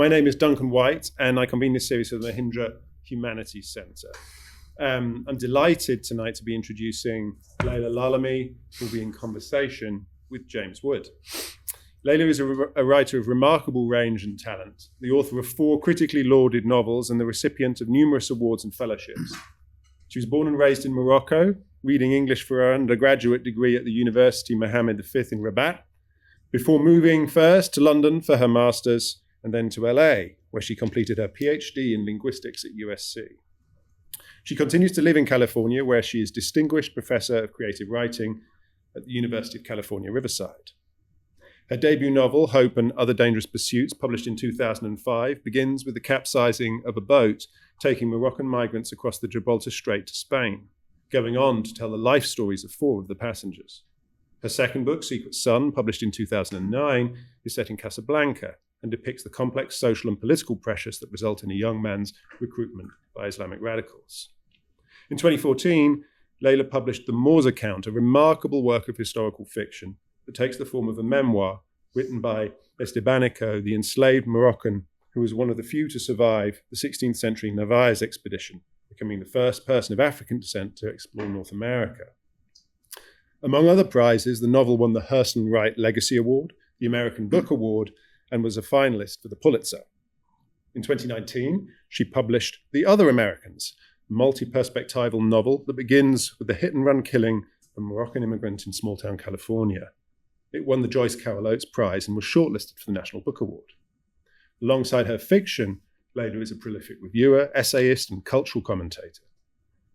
My name is Duncan White, and I convene this series of the Mahindra Humanities Centre. I'm delighted tonight to be introducing Laila Lalami, who will be in conversation with James Wood. Laila is a writer of remarkable range and talent, the author of 4 critically lauded novels and the recipient of numerous awards and fellowships. She was born and raised in Morocco, reading English for her undergraduate degree at the University Mohammed V in Rabat, before moving first to London for her master's and then to LA, where she completed her PhD in linguistics at USC. She continues to live in California, where she is Distinguished Professor of Creative Writing at the University of California, Riverside. Her debut novel, Hope and Other Dangerous Pursuits, published in 2005, begins with the capsizing of a boat taking Moroccan migrants across the Gibraltar Strait to Spain, going on to tell the life stories of 4 of the passengers. Her second book, Secret Sun, published in 2009, is set in Casablanca and depicts the complex social and political pressures that result in a young man's recruitment by Islamic radicals. In 2014, Laila published The Moor's Account, a remarkable work of historical fiction that takes the form of a memoir written by Estebanico, the enslaved Moroccan who was one of the few to survive the 16th century Narvaez expedition, becoming the first person of African descent to explore North America. Among other prizes, the novel won the Hurston Wright Legacy Award, the American Book Award, and was a finalist for the Pulitzer. In 2019, she published The Other Americans, a multi-perspectival novel that begins with the hit-and-run killing of a Moroccan immigrant in small-town California. It won the Joyce Carol Oates Prize and was shortlisted for the National Book Award. Alongside her fiction, Laila is a prolific reviewer, essayist, and cultural commentator.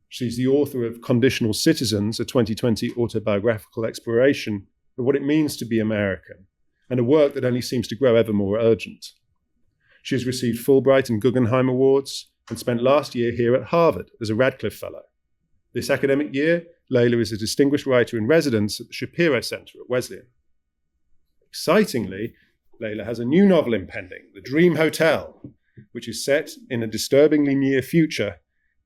She's the author of Conditional Citizens, a 2020 autobiographical exploration of what it means to be American, and a work that only seems to grow ever more urgent. She has received Fulbright and Guggenheim Awards and spent last year here at Harvard as a Radcliffe Fellow. This academic year, Laila is a distinguished writer in residence at the Shapiro Center at Wesleyan. Excitingly, Laila has a new novel impending, The Dream Hotel, which is set in a disturbingly near future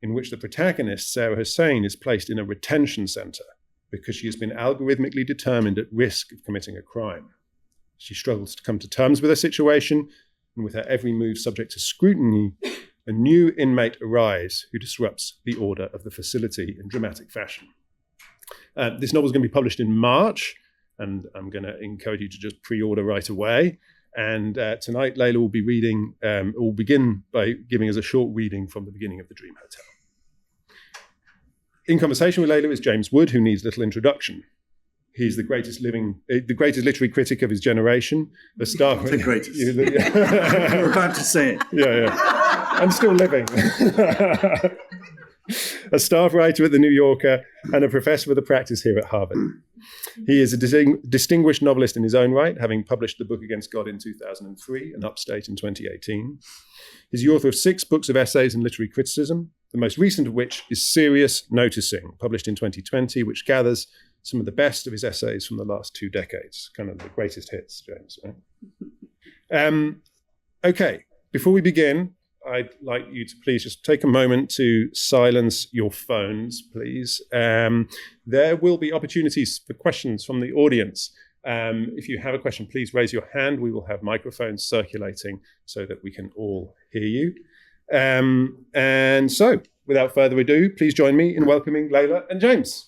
in which the protagonist, Sarah Hussein, is placed in a retention center because she has been algorithmically determined at risk of committing a crime. She struggles to come to terms with her situation, and with her every move subject to scrutiny, a new inmate arrives who disrupts the order of the facility in dramatic fashion. This novel is going to be published in March, and I'm going to encourage you to just pre-order right away. And tonight, Laila will begin by giving us a short reading from the beginning of The Dream Hotel. In conversation with Laila is James Wood, who needs little introduction. He's the greatest literary critic of his generation. The greatest. You're about to say it. Yeah. I'm still living. A staff writer at The New Yorker and a professor of the practice here at Harvard. He is a distinguished novelist in his own right, having published The Book Against God in 2003 and Upstate in 2018. He's the author of 6 books of essays and literary criticism, the most recent of which is Serious Noticing, published in 2020, which gathers some of the best of his essays from the last 2 decades, kind of the greatest hits, James. Right? Okay, before we begin, I'd like you to please just take a moment to silence your phones, please. There will be opportunities for questions from the audience. If you have a question, please raise your hand. We will have microphones circulating so that we can all hear you. And so, without further ado, please join me in welcoming Laila and James.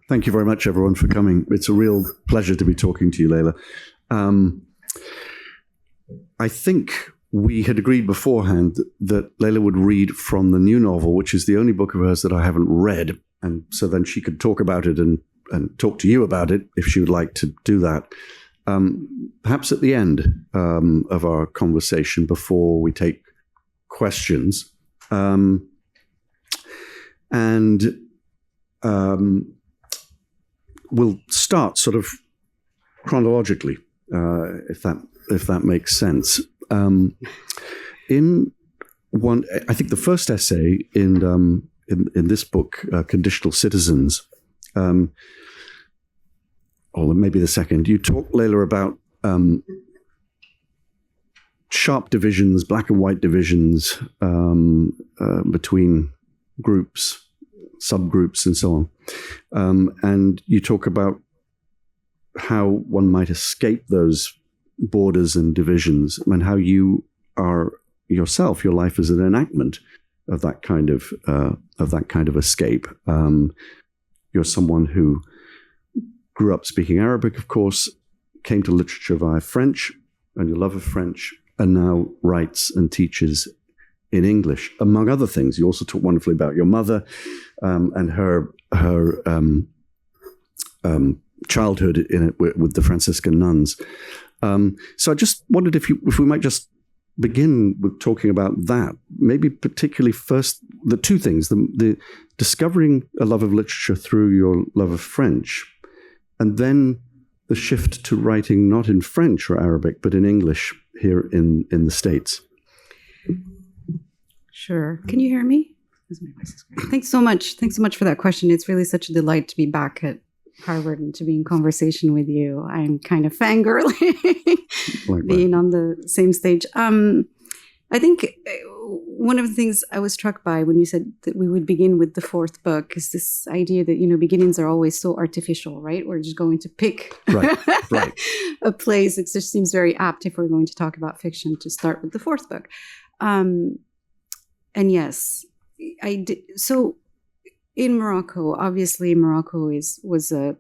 Thank you very much, everyone, for coming. It's a real pleasure to be talking to you, Laila. I think we had agreed beforehand that Laila would read from the new novel, which is the only book of hers that I haven't read. And so then she could talk about it and talk to you about it if she would like to do that. Perhaps at the end of our conversation, before we take questions. We'll start sort of chronologically, if that makes sense. In one, I think the first essay in this book, Conditional Citizens, or maybe the second, you talk, Laila, about sharp divisions, black and white divisions between groups, subgroups, and so on. And you talk about how one might escape those borders and divisions, and how you are yourself. Your life is an enactment of that kind of escape. You're someone who grew up speaking Arabic, of course, came to literature via French and your love of French, and now writes and teaches in English, among other things. You also talk wonderfully about your mother and her childhood in it with the Franciscan nuns. So I just wondered if we might just begin with talking about that. Maybe particularly first the two things: the discovering a love of literature through your love of French, and then the shift to writing not in French or Arabic but in English here in the States. Sure. Can you hear me? My voice is great. Thanks so much. Thanks so much for that question. It's really such a delight to be back at Harvard and to be in conversation with you. I'm kind of fangirling being on the same stage. I think one of the things I was struck by when you said that we would begin with the fourth book is this idea that, beginnings are always so artificial, right? We're just going to pick right. a place. It just seems very apt if we're going to talk about fiction to start with the fourth book. And yes, I did. So in Morocco, obviously Morocco was a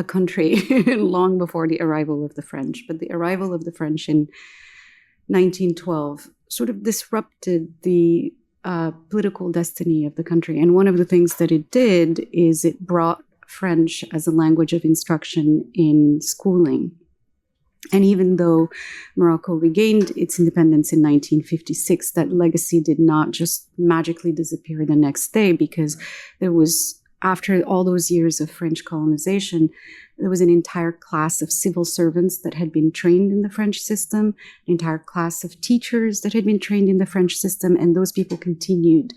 country long before the arrival of the French, but the arrival of the French in 1912 sort of disrupted the political destiny of the country. And one of the things that it did is it brought French as a language of instruction in schooling. And even though Morocco regained its independence in 1956, that legacy did not just magically disappear the next day, because there was, after all those years of French colonization, there was an entire class of civil servants that had been trained in the French system, an entire class of teachers that had been trained in the French system, and those people continued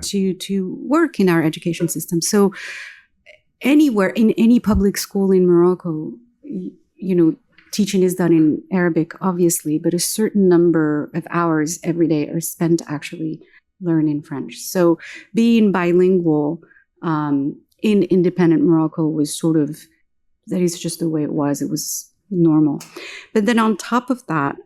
to work in our education system. So anywhere, in any public school in Morocco, teaching is done in Arabic, obviously, but a certain number of hours every day are spent actually learning French. So being bilingual in independent Morocco was that is just the way it was. It was normal. But then on top of that,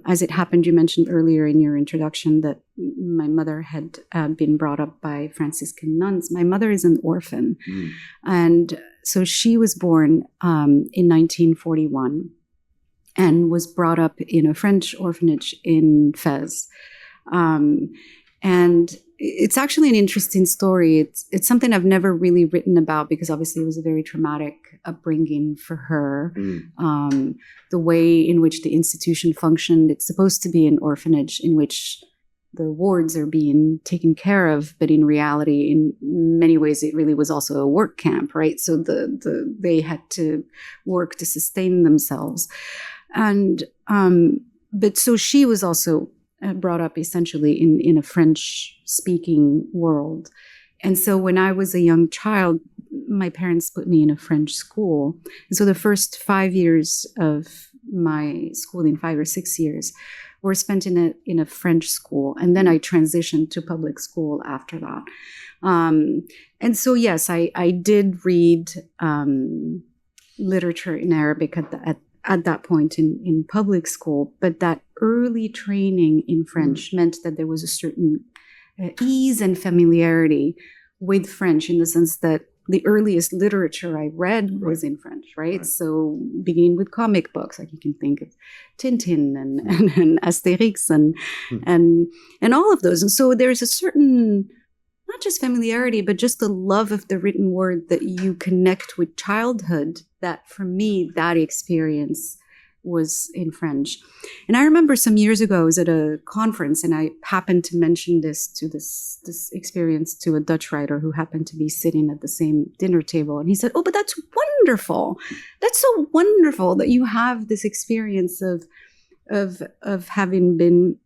as it happened, you mentioned earlier in your introduction that my mother had been brought up by Franciscan nuns. My mother is an orphan. And so she was born in 1941. And was brought up in a French orphanage in Fez. And it's actually an interesting story. It's something I've never really written about because obviously it was a very traumatic upbringing for her. The way in which the institution functioned, it's supposed to be an orphanage in which the wards are being taken care of, but in reality, in many ways, it really was also a work camp, right? So they had to work to sustain themselves. And but so she was also brought up essentially in a French-speaking world. And so when I was a young child, my parents put me in a French school. And so the first 5 years of my schooling, 5 or 6 years, were spent in a French school. And then I transitioned to public school after that. And so, yes, I did read literature in Arabic at that point in public school, but that early training in French meant that there was a certain ease and familiarity with French, in the sense that the earliest literature I read was in French, right? So beginning with comic books, like you can think of Tintin and Asterix and all of those. And so there's a certain, not just familiarity, but just the love of the written word that you connect with childhood, that for me, that experience was in French. And I remember some years ago, I was at a conference and I happened to mention this experience to a Dutch writer who happened to be sitting at the same dinner table. And he said, "Oh, but that's wonderful. That's so wonderful that you have this experience of having been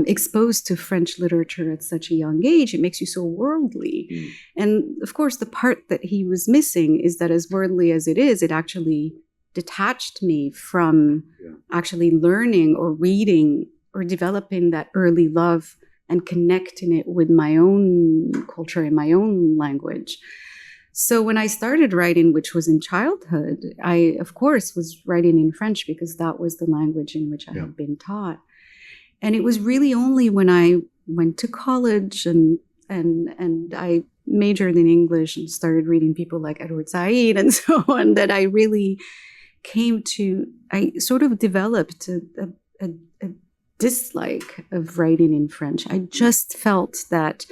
exposed to French literature at such a young age. It makes you so worldly." And of course, the part that he was missing is that as worldly as it is, it actually detached me from actually learning or reading or developing that early love and connecting it with my own culture and my own language. So when I started writing, which was in childhood, I, of course, was writing in French because that was the language in which I had been taught. And it was really only when I went to college and I majored in English and started reading people like Edward Said and so on that I really I sort of developed a dislike of writing in French. I just felt that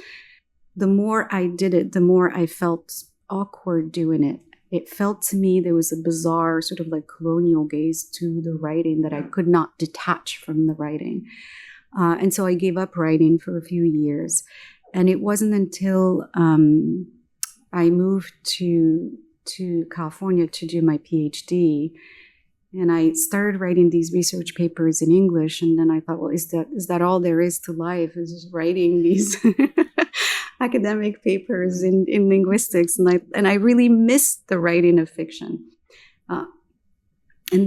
the more I did it, the more I felt awkward doing it. It felt to me there was a bizarre sort of like colonial gaze to the writing that I could not detach from the writing. And so I gave up writing for a few years. And it wasn't until I moved to California to do my PhD, and I started writing these research papers in English. And then I thought, well, is that all there is to life? Is just writing these academic papers in linguistics? And I really missed the writing of fiction. And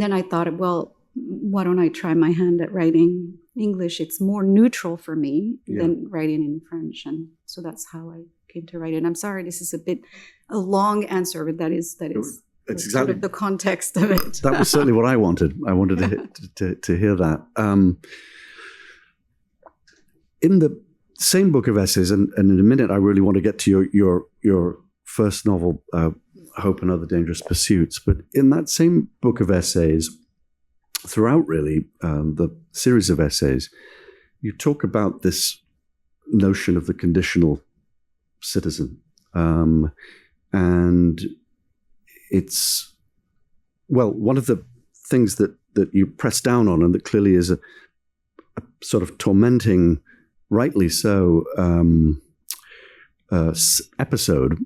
then I thought, well, why don't I try my hand at writing English? It's more neutral for me than writing in French. And so that's how I came to write it. And I'm sorry, this is a long answer, but that is it's sort exactly of the context of it. That was certainly what I wanted. I wanted to hear that. In the same book of essays, and in a minute, I really want to get to your first novel, Hope and Other Dangerous Pursuits. But in that same book of essays, throughout really the series of essays, you talk about this notion of the conditional citizen. And it's, well, one of the things that you press down on, and that clearly is a sort of tormenting, rightly so, episode,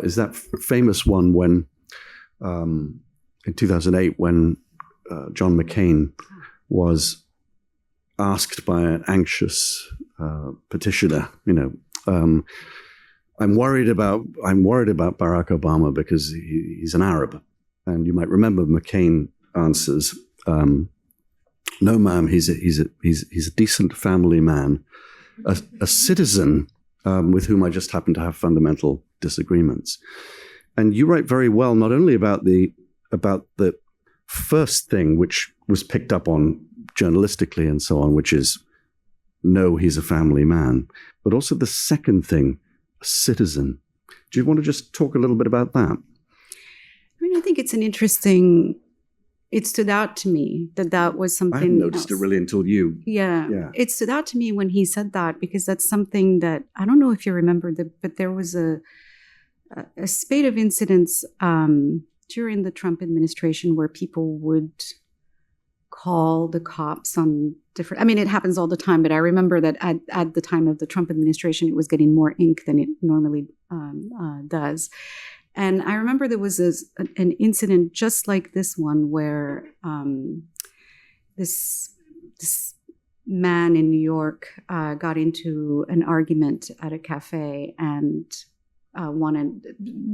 is that famous one when, in 2008, when John McCain was asked by an anxious petitioner, I'm worried about Barack Obama because he's an Arab. And you might remember McCain answers, no, ma'am, he's a decent family man, a citizen with whom I just happen to have fundamental disagreements. And you write very well, not only about the first thing, which was picked up on journalistically and so on, which is, no, he's a family man, but also the second thing, a citizen. Do you want to just talk a little bit about that? I mean, I think it stood out to me that was something. I hadn't noticed it really until you. Yeah. It stood out to me when he said that, because that's something that, I don't know if you remember, but there was a spate of incidents during the Trump administration where people would call the cops on different, I mean, it happens all the time, but I remember that at the time of the Trump administration, it was getting more ink than it normally does. And I remember there was an incident just like this one where this man in New York got into an argument at a cafe and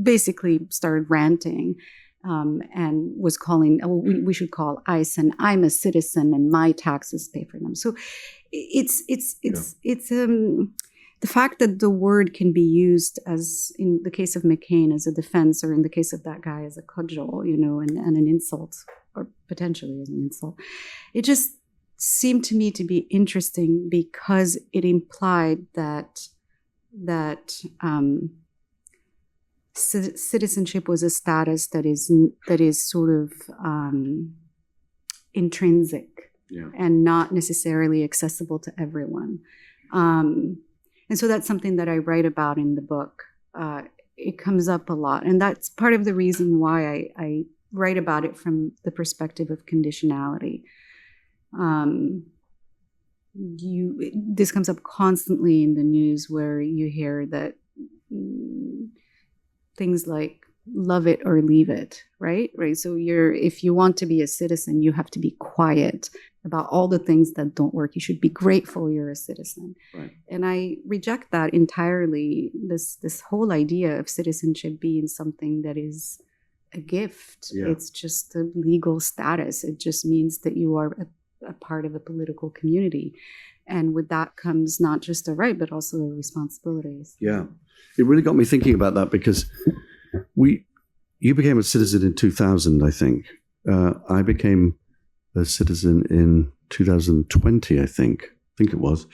basically started ranting and was calling, we should call ICE, and I'm a citizen and my taxes pay for them. So it's the fact that the word can be used, as in the case of McCain, as a defense, or in the case of that guy as a cudgel, and an insult, or potentially as an insult. It just seemed to me to be interesting because it implied that citizenship was a status that is sort of intrinsic and not necessarily accessible to everyone. And so that's something that I write about in the book. It comes up a lot. And that's part of the reason why I write about it from the perspective of conditionality. This comes up constantly in the news, where you hear that things like love it or leave it, right? So if you want to be a citizen, you have to be quiet about all the things that don't work. You should be grateful you're a citizen. Right. And I reject that entirely, this whole idea of citizenship being something that is a gift. Yeah. It's just a legal status. It just means that you are a part of a political community. And with that comes not just a right, but also a responsibility. Yeah. It really got me thinking about that, because You became a citizen in 2000, I think. I became a citizen in 2020, I think it was.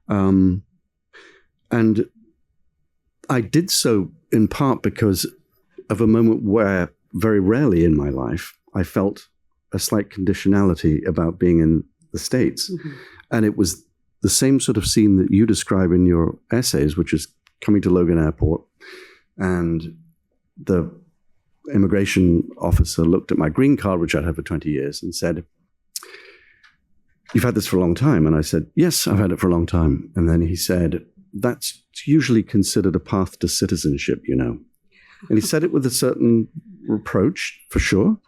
And I did so in part because of a moment where very rarely in my life I felt a slight conditionality about being in the States. Mm-hmm. And it was the same sort of scene that you describe in your essays, which is coming to Logan Airport, and the immigration officer looked at my green card, which I'd had for 20 years, and said, "You've had this for a long time." And I said, "Yes, I've had it for a long time." And then he said, "That's usually considered a path to citizenship, you know." And he said it with a certain reproach, for sure.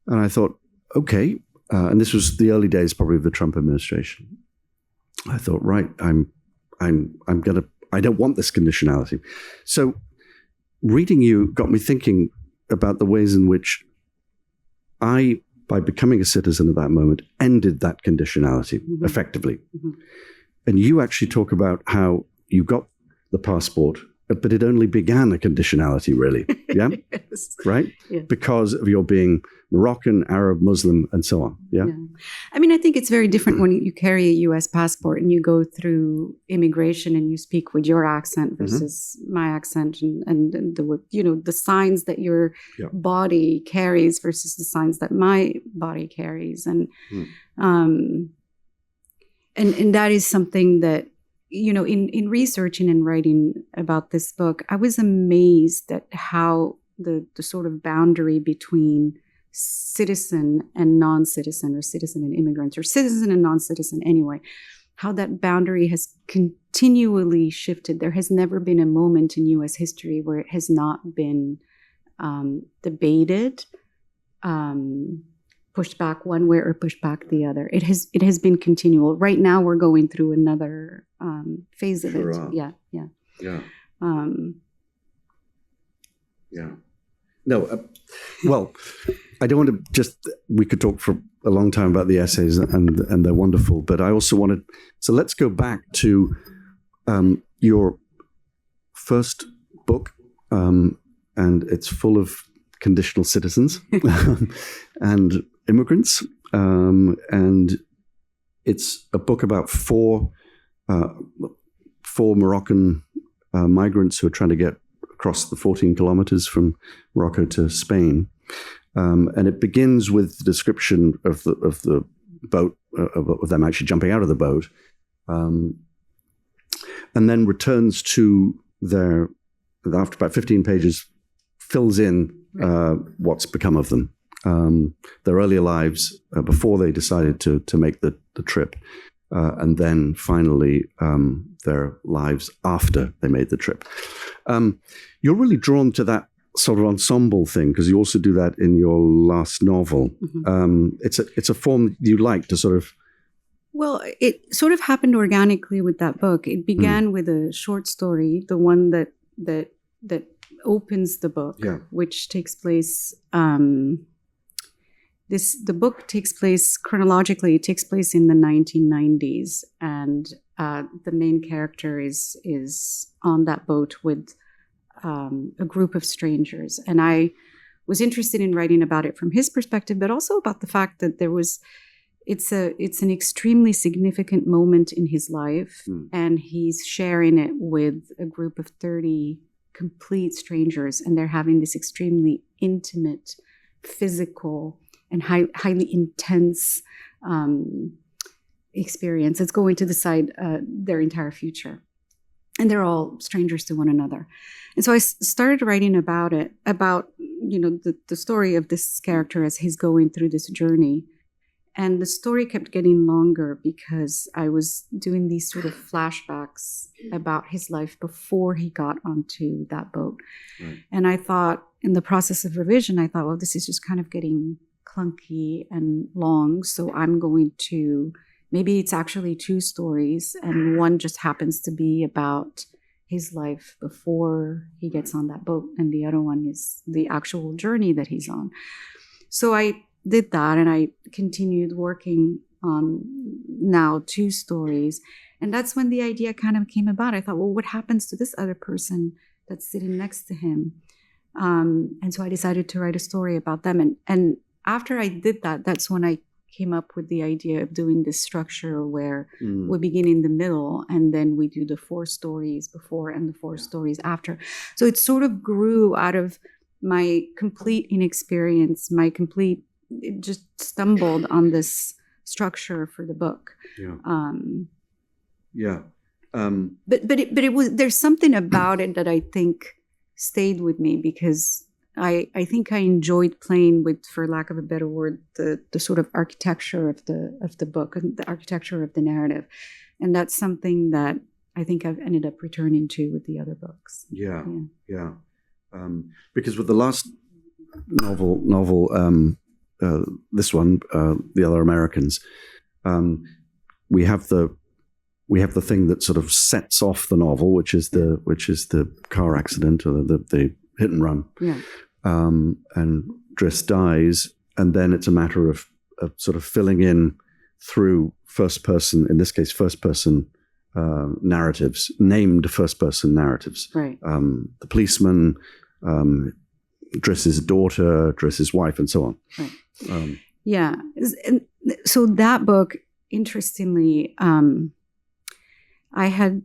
And I thought, okay. And this was the early days, probably, of the Trump administration. I thought, right, I don't want this conditionality. So reading you got me thinking about the ways in which I, by becoming a citizen at that moment, ended that conditionality effectively. Mm-hmm. And you actually talk about how you got the passport, but it only began a conditionality, really. Yeah? Yes. Right? Yeah. Because of your being Moroccan, Arab, Muslim, and so on. Yeah? Yeah. I mean, I think it's very different when you carry a U.S. passport and you go through immigration and you speak with your accent versus my accent, and the signs that your body carries versus the signs that my body carries, and that is something that, in researching and writing about this book, I was amazed at how the sort of boundary between citizen and non-citizen, or citizen and immigrants, or citizen and non-citizen anyway, how that boundary has continually shifted. There has never been a moment in U.S. history where it has not been debated, pushed back one way or pushed back the other. It has been continual. Right now, we're going through another phase of it. Yeah. No, well, I don't want to we could talk for a long time about the essays, and they're wonderful, but I also wanted, so let's go back to your first book, and it's full of conditional citizens and immigrants, and it's a book about four Moroccan migrants who are trying to get across the 14 kilometers from Morocco to Spain, and it begins with the description of the boat, of them actually jumping out of the boat, and then returns to after about 15 pages, fills in what's become of them, their earlier lives before they decided to make the trip, and then finally their lives after they made the trip. You're really drawn to that sort of ensemble thing because you also do that in your last novel. Mm-hmm. It's a form you like to sort of. Well, it sort of happened organically with that book. It began with a short story, the one that opens the book, which takes place. The book takes place chronologically. It takes place in the 1990s, and the main character is on that boat with a group of strangers. And I was interested in writing about it from his perspective, but also about the fact that it's an extremely significant moment in his life, and he's sharing it with a group of 30 complete strangers, and they're having this extremely intimate, physical, and highly intense experience. It's going to decide their entire future. And they're all strangers to one another. And so I started writing about it, the story of this character as he's going through this journey. And the story kept getting longer because I was doing these sort of flashbacks about his life before he got onto that boat. Right. And I thought, in the process of revision, well, this is just kind of getting clunky and long. So I'm going to, maybe it's actually two stories, and one just happens to be about his life before he gets on that boat, and the other one is the actual journey that he's on. So I did that, and I continued working on now two stories. And that's when the idea kind of came about. I thought, well, what happens to this other person that's sitting next to him? And so I decided to write a story about them. And after I did that, that's when I came up with the idea of doing this structure where we begin in the middle and then we do the 4 stories before and the 4 stories after. So it sort of grew out of my complete inexperience, it just stumbled on this structure for the book. But it was, there's something about it that I think stayed with me, because I think I enjoyed playing with, for lack of a better word, the sort of architecture of the book and the architecture of the narrative, and that's something that I think I've ended up returning to with the other books. Because with the last novel, this one, The Other Americans, we have the thing that sort of sets off the novel, which is the car accident or the hit and run. And Driss dies, and then it's a matter of sort of filling in through first person, in this case, first person narratives, named first person narratives. Right. The policeman, Driss's daughter, Driss's wife, and so on. Right. And so that book, interestingly, I had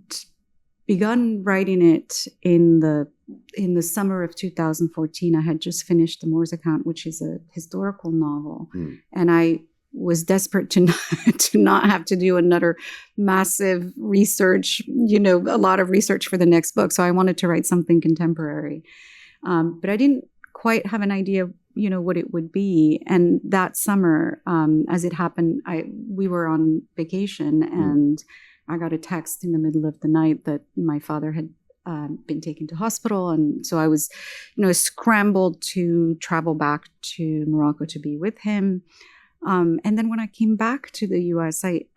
begun writing it in the summer of 2014. I had just finished The Moor's Account, which is a historical novel, and I was desperate to not have to do another massive research, a lot of research for the next book. So I wanted to write something contemporary, but I didn't quite have an idea, what it would be. And that summer, as it happened, we were on vacation, and I got a text in the middle of the night that my father had been taken to hospital. And so I was, scrambled to travel back to Morocco to be with him. And then when I came back to the US, it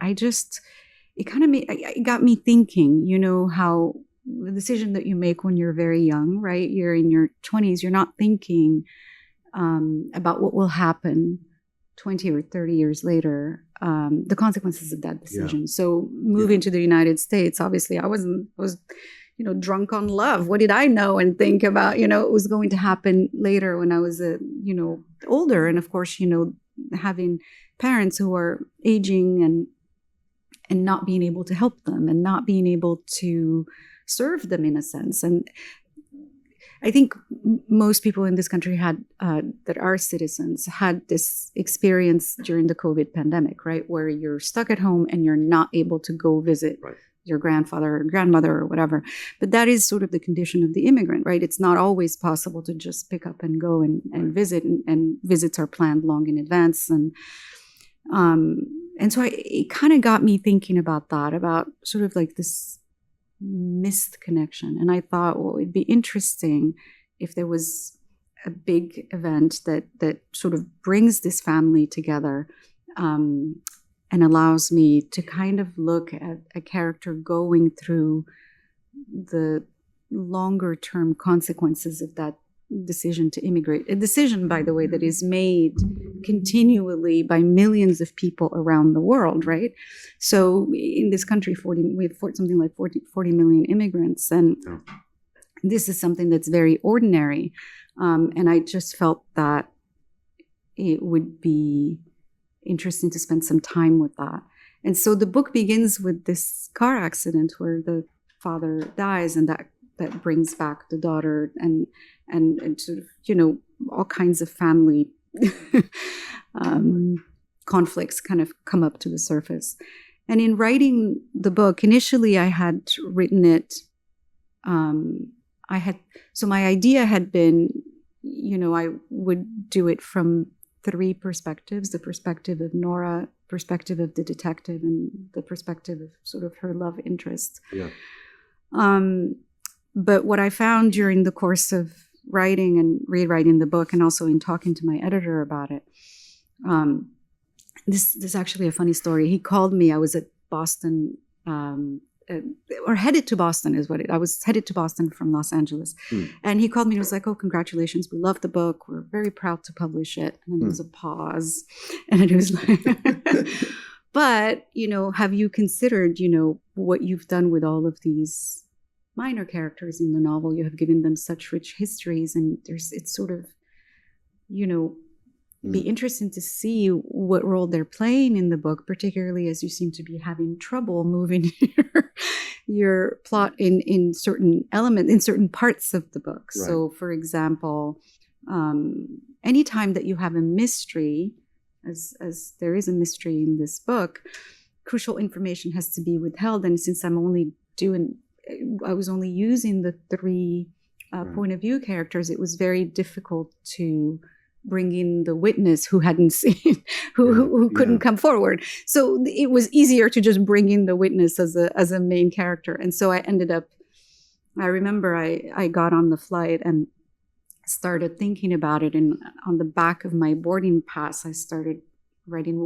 got me thinking, how the decision that you make when you're very young, right? You're in your 20s, you're not thinking about what will happen 20 or 30 years later, the consequences of that decision. So moving to the United States, obviously I was drunk on love. What did I know and think about, it was going to happen later when I was, older. And of course, having parents who are aging and not being able to help them and not being able to serve them in a sense. And I think most people in this country that are citizens had this experience during the COVID pandemic, right? Where you're stuck at home and you're not able to go visit your grandfather or grandmother or whatever. But that is sort of the condition of the immigrant, right? It's not always possible to just pick up and go and visit, and visits are planned long in advance. And so it kind of got me thinking about that, about sort of like this missed connection. And I thought, well, it'd be interesting if there was a big event that sort of brings this family together, and allows me to kind of look at a character going through the longer term consequences of that decision to immigrate. A decision, by the way, that is made continually by millions of people around the world, right? So in this country, we have something like 40 million immigrants. And this is something that's very ordinary. And I just felt that it would be interesting to spend some time with that. And so the book begins with this car accident where the father dies, and that brings back the daughter, and sort of, all kinds of family conflicts kind of come up to the surface. And in writing the book, initially I had written it, so my idea had been, I would do it from 3 perspectives: the perspective of Nora, perspective of the detective, and the perspective of sort of her love interest. But what I found during the course of writing and rewriting the book, and also in talking to my editor about it, this is actually a funny story. He called me. I was at Boston, or headed to Boston I was headed to Boston from Los Angeles. And he called me and was like, "Oh, congratulations. We love the book. We're very proud to publish it." And then there was a pause. And it was like, but, have you considered, what you've done with all of these minor characters in the novel. You have given them such rich histories, and it's sort of, be interesting to see what role they're playing in the book, particularly as you seem to be having trouble moving your plot in certain elements, in certain parts of the book. Right. So, for example, anytime that you have a mystery, as there is a mystery in this book, crucial information has to be withheld. And since I was only using the 3 point of view characters, it was very difficult to bring in the witness who hadn't seen, who couldn't come forward. So it was easier to just bring in the witness as a main character. And so I remember I got on the flight and started thinking about it. And on the back of my boarding pass, I started writing,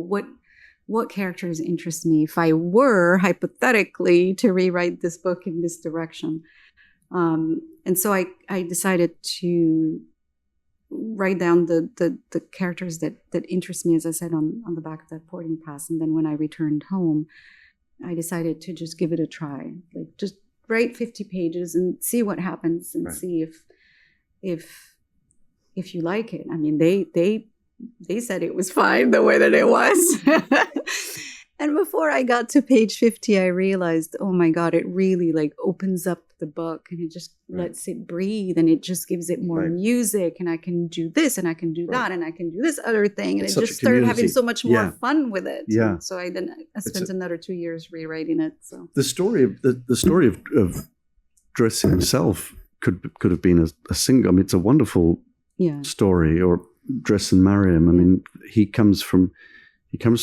what characters interest me if I were hypothetically to rewrite this book in this direction. And so I decided to write down the characters that interest me, as I said, on the back of that boarding pass. And then when I returned home, I decided to just give it a try. Like, just write 50 pages and see what happens, and see if you like it. I mean, they said it was fine the way that it was. And before I got to page 50, I realized, oh my God, it really opens up the book, and it just lets it breathe, and it just gives it more music, and I can do this, and I can do that, and I can do this other thing. And it just started having so much more fun with it. Yeah. And so I spent another 2 years rewriting it. So the story of Driss himself could have been a single. I mean, it's a wonderful story. Or Driss and Mariam. I mean, he comes from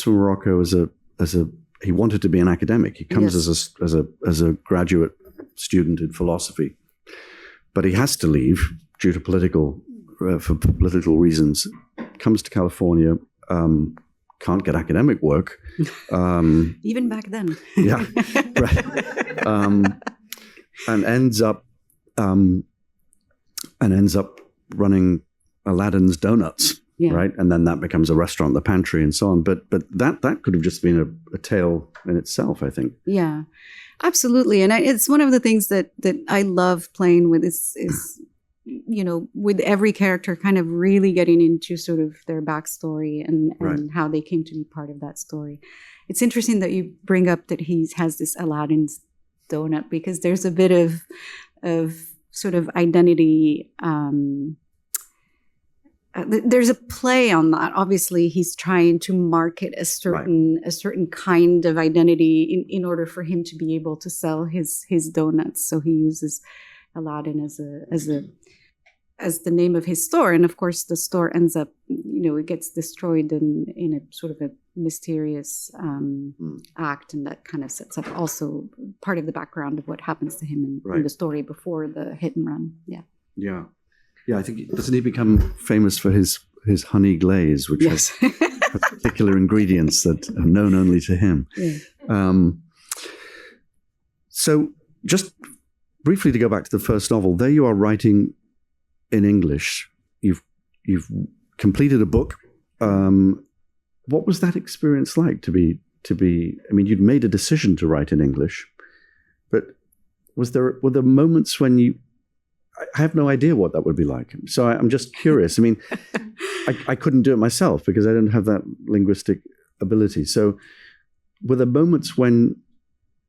Morocco he wanted to be an academic. He comes as a graduate student in philosophy, but he has to leave due to political reasons. Comes to California, can't get academic work. Even back then. Yeah, right. And ends up running Aladdin's Donuts. Yeah. Right, and then that becomes a restaurant, the pantry, and so on. But that could have just been a tale in itself, I think. Yeah, absolutely. And it's one of the things that I love playing with is with every character kind of really getting into sort of their backstory and how they came to be part of that story. It's interesting that you bring up that he has this Aladdin's donut, because there's a bit of sort of identity. There's a play on that. Obviously, he's trying to market a certain kind of identity in order for him to be able to sell his donuts. So he uses Aladdin as the name of his store, and of course, the store ends up, it gets destroyed in a sort of a mysterious act, and that kind of sets up also part of the background of what happens to him in the story before the hit and run. Yeah. Yeah. Yeah, I think, doesn't he become famous for his honey glaze, which has particular ingredients that are known only to him? Yeah. So just briefly to go back to the first novel, there you are writing in English. You've completed a book. What was that experience like to be? I mean, you'd made a decision to write in English, but were there moments when I have no idea what that would be like. So I'm just curious. I mean, I couldn't do it myself because I don't have that linguistic ability. So were there moments when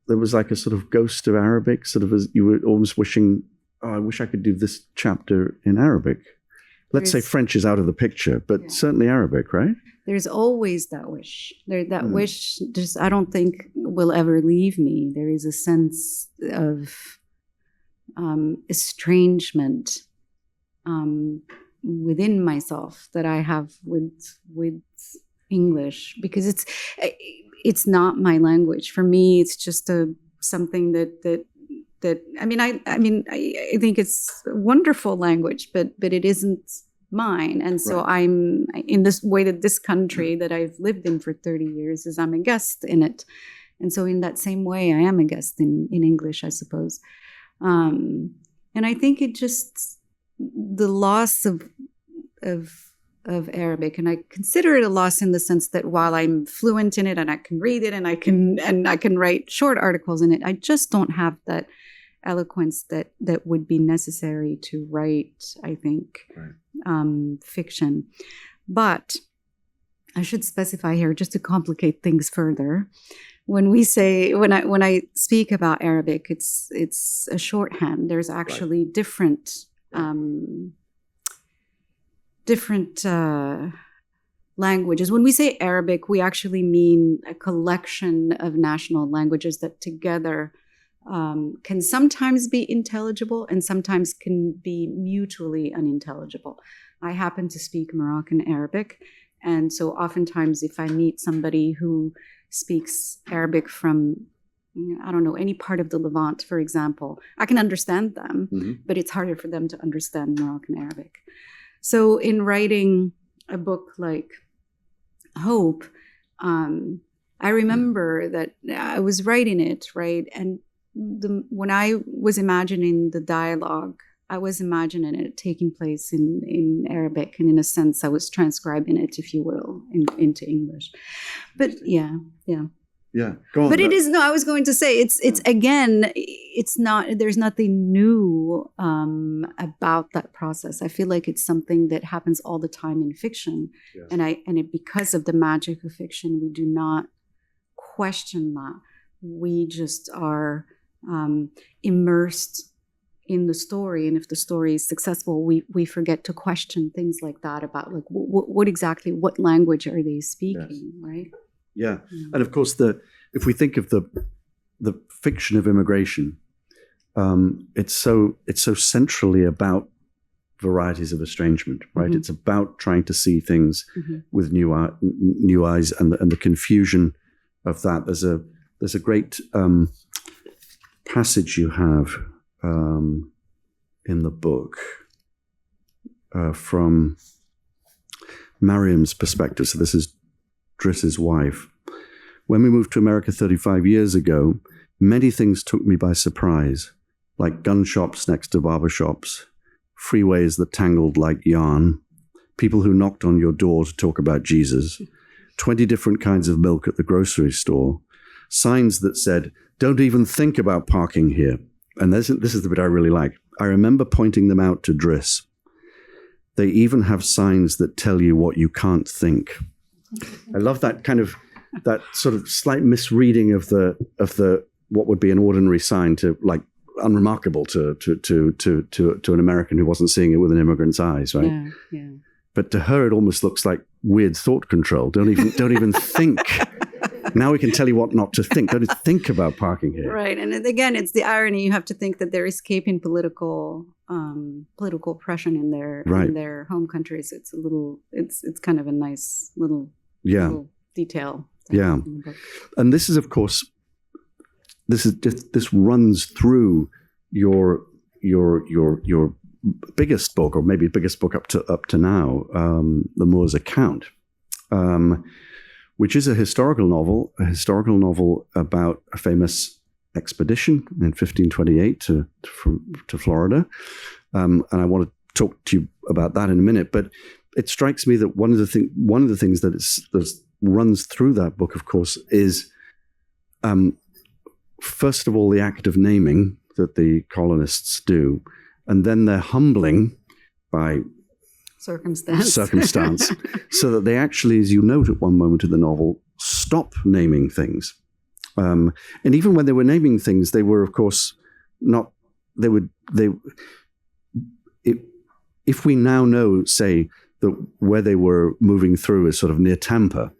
there was like a sort of ghost of Arabic, sort of as you were almost wishing, I wish I could do this chapter in Arabic? Let's say French is out of the picture, but certainly Arabic, right? There's always that wish. That wish just, I don't think will ever leave me. There is a sense of estrangement within myself that I have with English, because it's not my language. For me, it's just something that I think it's a wonderful language, but it isn't mine. And so I'm in this way that this country that I've lived in for 30 years is I'm a guest in it. And so in that same way, I am a guest in English, I suppose. And I think it just, the loss of Arabic, and I consider it a loss in the sense that while I'm fluent in it and I can read it and I can write short articles in it, I just don't have that eloquence that would be necessary to write, I think, fiction. But I should specify here, just to complicate things further, when I speak about Arabic, it's a shorthand. There's actually different languages. When we say Arabic, we actually mean a collection of national languages that together can sometimes be intelligible and sometimes can be mutually unintelligible. I happen to speak Moroccan Arabic, and so oftentimes if I meet somebody who speaks Arabic from, I don't know, any part of the Levant, for example, I can understand them, but it's harder for them to understand Moroccan Arabic. So in writing a book like Hope, I remember that I was writing it, right? And when I was imagining the dialogue, I was imagining it taking place in Arabic, and in a sense, I was transcribing it, if you will, into English. But yeah. Go on. But it is no. I was going to say it's again. It's not. There's nothing new about that process. I feel like it's something that happens all the time in fiction, because of the magic of fiction, we do not question that. We just are immersed in the story, and if the story is successful, we forget to question things like that about like what language are they speaking, right? Yeah, and of course, if we think of the fiction of immigration, it's so centrally about varieties of estrangement, right? It's about trying to see things with new eyes, and the confusion of that. There's a great passage you have in the book from Mariam's perspective. So this is Driss's wife. When we moved to America 35 years ago, many things took me by surprise, like gun shops next to barber shops, freeways that tangled like yarn, people who knocked on your door to talk about Jesus, 20 different kinds of milk at the grocery store, signs that said, "Don't even think about parking here." And this is the bit I really like. I remember pointing them out to Driss. They even have signs that tell you what you can't think. I love that that sort of slight misreading of the what would be an ordinary sign to like unremarkable to an American who wasn't seeing it with an immigrant's eyes, right? Yeah. But to her, it almost looks like weird thought control. Don't even think. Now we can tell you what not to think. Don't think about parking here. Right, and again, it's the irony. You have to think that they're escaping political oppression in their home countries. It's it's kind of a nice little detail. Yeah, and this is, of course, this runs through your biggest book, or maybe biggest book up to now, the Moor's Account, which is a historical novel about a famous expedition in 1528 to Florida, and I want to talk to you about that in a minute. But it strikes me that one of the things that runs through that book, of course, is first of all the act of naming that the colonists do, and then their humbling by circumstance, so that they actually, as you note at one moment in the novel, stop naming things. And even when they were naming things, they were, of course, not. If we now know, say, that where they were moving through is sort of near Tampa,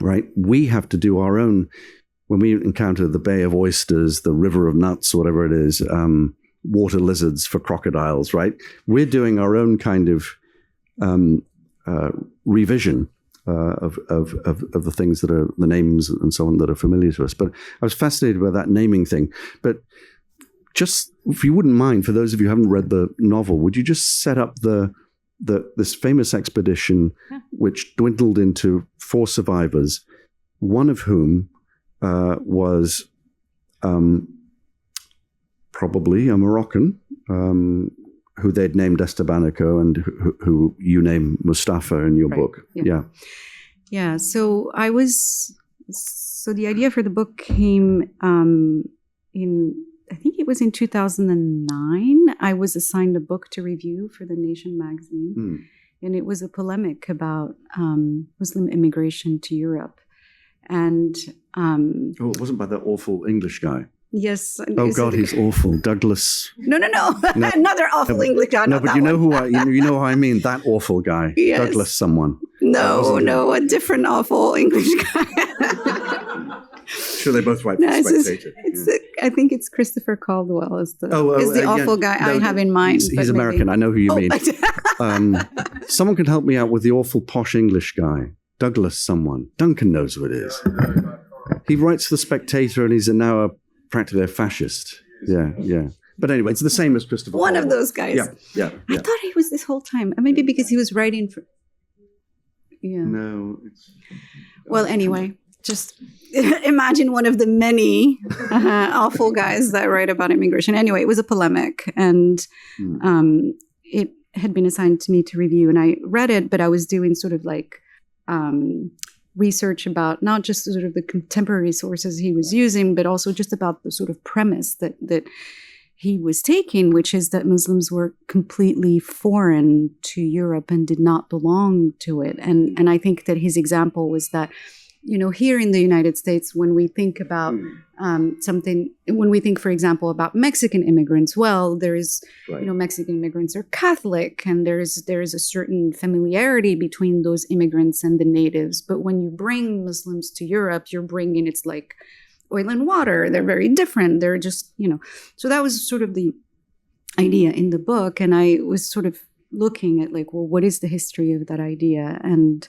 right? We have to do our own. When we encounter the Bay of Oysters, the River of Nuts, whatever it is, water lizards for crocodiles, right? We're doing our own kind of revision of the things that are the names and so on that are familiar to us. But I was fascinated by that naming thing. But just, if you wouldn't mind, for those of you who haven't read the novel, would you just set up this famous expedition, which dwindled into 4 survivors, one of whom was probably a Moroccan, who they'd named Estebanico, and who you name Mustafa in your book. Yeah. So the idea for the book came in I think it was in 2009, I was assigned a book to review for The Nation magazine. And it was a polemic about Muslim immigration to Europe. And it wasn't by that awful English guy. Yes. Oh God, he's awful. Douglas. No. Another awful English guy. No, but you know who I mean. That awful guy. Yes. Douglas someone. No, a different awful English guy. Sure, they both write for The Spectator. I think it's Christopher Caldwell is the awful guy I have in mind. He's American. I know who you mean. Someone can help me out with the awful posh English guy. Douglas someone. Duncan knows who it is. He writes for The Spectator and he's now practically a fascist. Yeah. But anyway, it's the same as Christopher One Caldwell. of those guys. Yeah. I thought he was this whole time. Maybe because he was writing for... Yeah. No. Well, anyway, just imagine one of the many awful guys that write about immigration. Anyway, it was a polemic, and it had been assigned to me to review, and I read it, but I was doing sort of like research about not just sort of the contemporary sources he was using, but also just about the sort of premise that he was taking, which is that Muslims were completely foreign to Europe and did not belong to it. And I think that his example was that, here in the United States, when we think about when we think, for example, about Mexican immigrants, well, there is, Mexican immigrants are Catholic, and there is a certain familiarity between those immigrants and the natives. But when you bring Muslims to Europe, you're bringing, it's like oil and water. They're very different. They're just, so that was sort of the idea in the book. And I was sort of looking at like, well, what is the history of that idea? And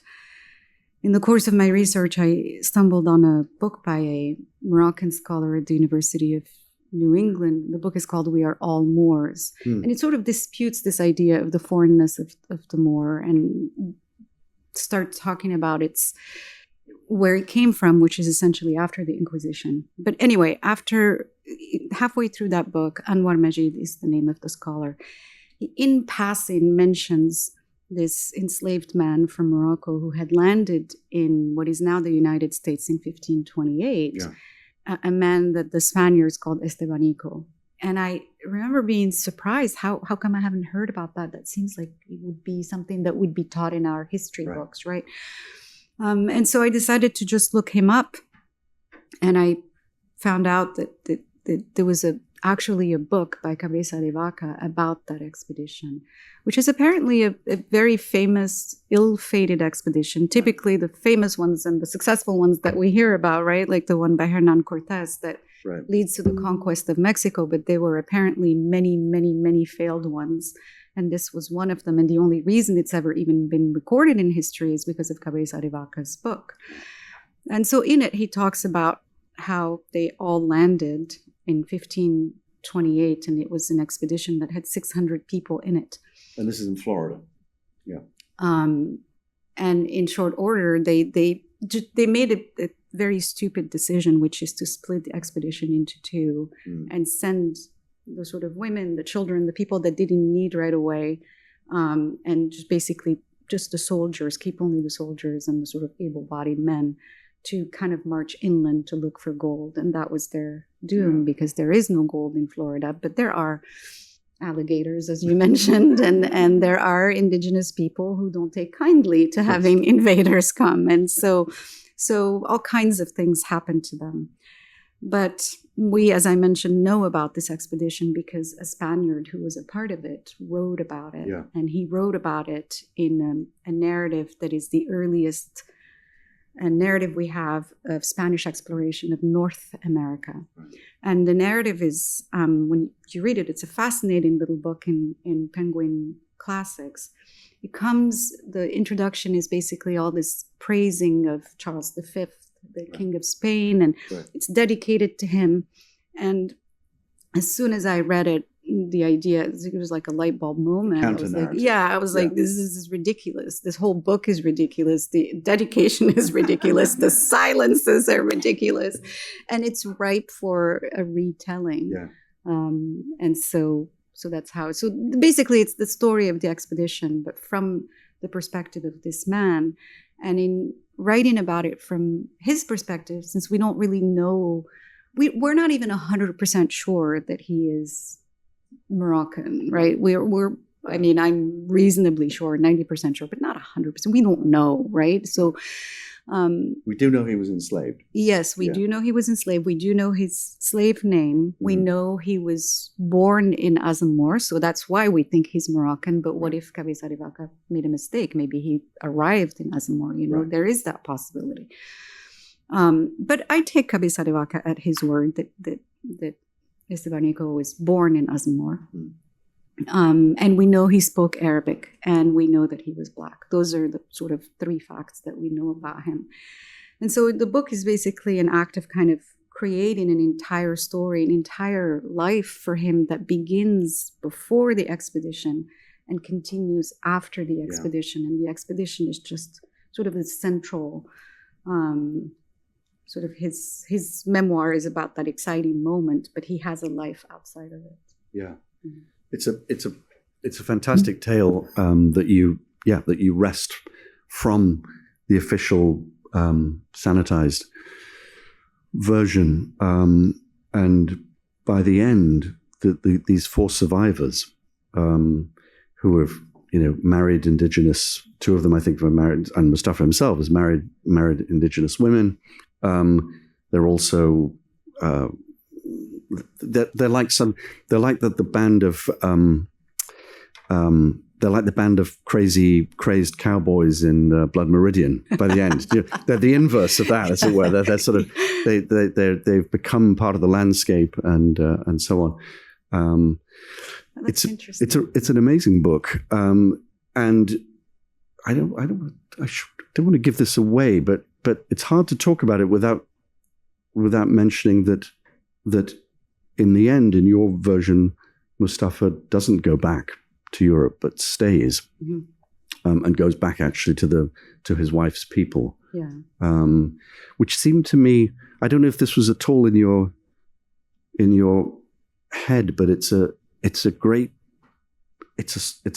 in the course of my research, I stumbled on a book by a Moroccan scholar at the University of New England. The book is called We Are All Moors. And it sort of disputes this idea of the foreignness of the Moor and starts talking about where it came from, which is essentially after the Inquisition. But anyway, halfway through that book, Anwar Majid is the name of the scholar. He, in passing, mentions this enslaved man from Morocco who had landed in what is now the United States in 1528, a man that the Spaniards called Estebanico. And I remember being surprised, how come I haven't heard about that? That seems like it would be something that would be taught in our history books, right? And so I decided to just look him up, and I found out that there was actually a book by Cabeza de Vaca about that expedition, which is apparently a very famous, ill-fated expedition. Typically the famous ones and the successful ones that we hear about, right? Like the one by Hernan Cortés that leads to the conquest of Mexico, but there were apparently many, many, many failed ones. And this was one of them. And the only reason it's ever even been recorded in history is because of Cabeza de Vaca's book. And so in it, he talks about how they all landed in 1528, and it was an expedition that had 600 people in it. And this is in Florida. Yeah. And in short order, they made a very stupid decision, which is to split the expedition into two and send the sort of women, the children, the people that didn't need right away, and just basically just the soldiers, keep only the soldiers and the sort of able-bodied men to kind of march inland to look for gold. And that was their doom because there is no gold in Florida, but there are alligators, as you mentioned, and there are indigenous people who don't take kindly to having invaders come. And so all kinds of things happen to them. But we, as I mentioned, know about this expedition because a Spaniard who was a part of it wrote about it. Yeah. And he wrote about it in a narrative that is the earliest narrative we have of Spanish exploration of North America. Right. And the narrative is, when you read it, it's a fascinating little book in Penguin Classics. The introduction is basically all this praising of Charles V, the King of Spain, and it's dedicated to him. And as soon as I read it, the idea, it was like a light bulb moment. I was like, this is ridiculous. This whole book is ridiculous. The dedication is ridiculous. The silences are ridiculous. And it's ripe for a retelling. Yeah. And so that's how. So basically, it's the story of the expedition, but from the perspective of this man. And in writing about it from his perspective, since we don't really know we're not even 100% sure that he is Moroccan, right? I mean, I'm reasonably sure, 90% sure, but not 100%. We don't know, right? So we do know he was enslaved. Yes, we do know he was enslaved. We do know his slave name. We know he was born in Azamor, so that's why we think he's Moroccan. But what if Cabeza de Vaca made a mistake? Maybe he arrived in Azamor, there is that possibility. But I take Cabeza de Vaca at his word that Estebanico was born in Azamor. And we know he spoke Arabic, and we know that he was Black. Those are the sort of 3 facts that we know about him. And so the book is basically an act of kind of creating an entire story, an entire life for him that begins before the expedition and continues after the expedition. And the expedition is just sort of the central, sort of his memoir is about that exciting moment, but he has a life outside of it. Yeah. Mm-hmm. It's a fantastic tale that you wrest from the official sanitized version, and by the end, these 4 survivors who have married indigenous. 2 of them, I think, were married, and Mustafa himself has married indigenous women. They're also they're like the band of crazed cowboys in Blood Meridian by the end. They're the inverse of that, as it were. They're sort of they've become part of the landscape and so on. That's interesting. It's an amazing book, and I don't want to give this away, but it's hard to talk about it without mentioning that in the end, in your version, Mustafa doesn't go back to Europe, but stays, and goes back actually to his wife's people. Yeah. Which seemed to me, I don't know if this was at all in your head, but it's a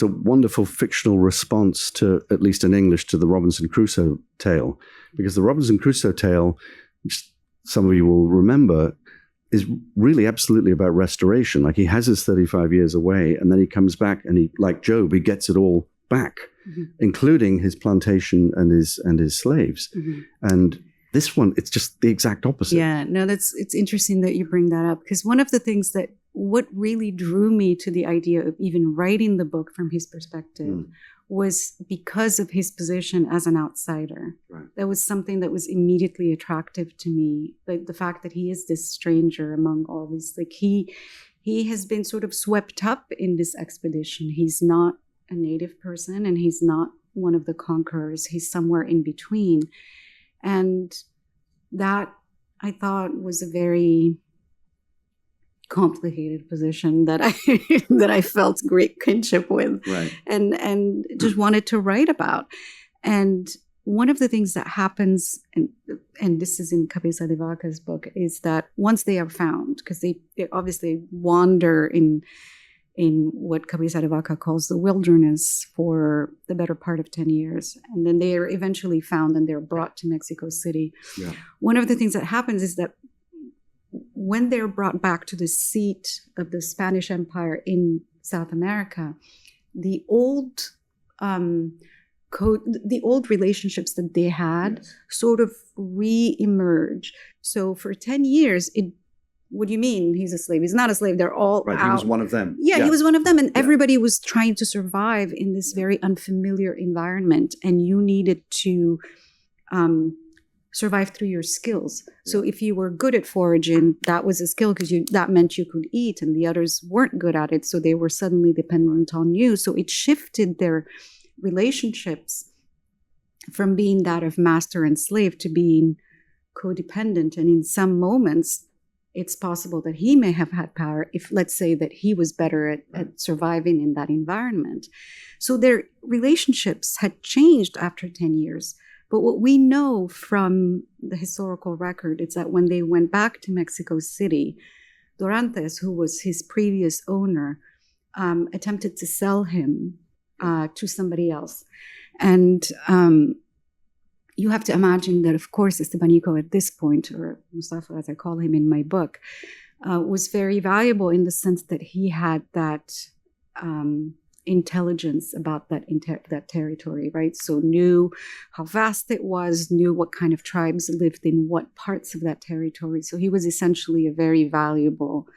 wonderful fictional response to, at least in English, to the Robinson Crusoe tale, because the Robinson Crusoe tale, which some of you will remember, is really absolutely about restoration. Like, he has his 35 years away, and then he comes back, and he, like Job, he gets it all back, including his plantation and his slaves. And this one, it's just the exact opposite. Yeah, no, it's interesting that you bring that up, because one of the things what really drew me to the idea of even writing the book from his perspective was because of his position as an outsider. Right. That was something that was immediately attractive to me. Like, the fact that he is this stranger among all these, like, he has been sort of swept up in this expedition. He's not a native person, and he's not one of the conquerors. He's somewhere in between. And that, I thought, was a very complicated position that I felt great kinship with, right, and just wanted to write about. And one of the things that happens, and this is in Cabeza de Vaca's book, is that once they are found, because they obviously wander in what Cabeza de Vaca calls the wilderness for the better part of 10 years, and then they are eventually found and they're brought to Mexico City. Yeah. One of the things that happens is that when they're brought back to the seat of the Spanish Empire in South America, the old relationships that they had sort of re-emerge. So for 10 years, what do you mean he's a slave? He's not a slave. They're all out. He was one of them. Yeah, he was one of them. And everybody was trying to survive in this very unfamiliar environment. And you needed to survive through your skills. So if you were good at foraging, that was a skill, because that meant you could eat, and the others weren't good at it, so they were suddenly dependent on you. So it shifted their relationships from being that of master and slave to being codependent. And in some moments, it's possible that he may have had power if, let's say, that he was better at surviving in that environment. So their relationships had changed after 10 years. But what we know from the historical record is that when they went back to Mexico City, Dorantes, who was his previous owner, attempted to sell him to somebody else. And you have to imagine that, of course, Estebanico at this point, or Mustafa as I call him in my book, was very valuable in the sense that he had that intelligence about that territory, right? So knew how vast it was, knew what kind of tribes lived in what parts of that territory. So he was essentially a very valuable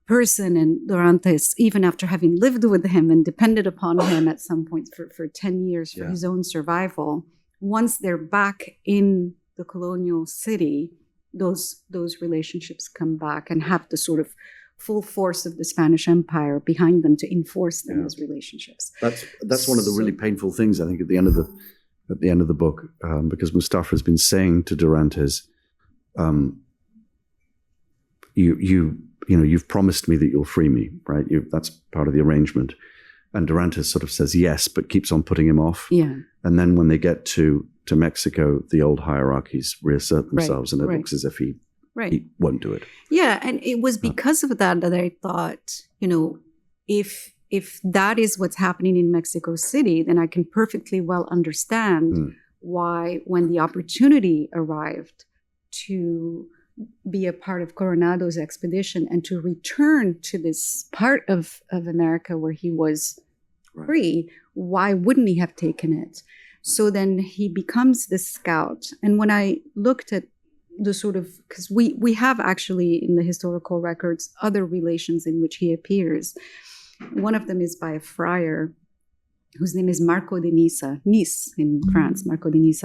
person. And Dorantes, even after having lived with him and depended upon him at some point for 10 years for his own survival, once they're back in the colonial city, those relationships come back and have the sort of full force of the Spanish Empire behind them to enforce them as relationships. That's one of the really painful things, I think, at the end of the book, because Mustafa has been saying to Dorantes, you've promised me that you'll free me, right? That's part of the arrangement. And Dorantes sort of says yes, but keeps on putting him off. Yeah. And then when they get to Mexico, the old hierarchies reassert themselves, and it looks as if he won't do it. Yeah, and it was because of that I thought, if that is what's happening in Mexico City, then I can perfectly well understand why, when the opportunity arrived to be a part of Coronado's expedition and to return to this part of America where he was free, why wouldn't he have taken it? So then he becomes the scout. And when I looked at the sort of, because we have actually in the historical records other relations in which he appears. One of them is by a friar whose name is Marco de Nice in France, Marco de Nice.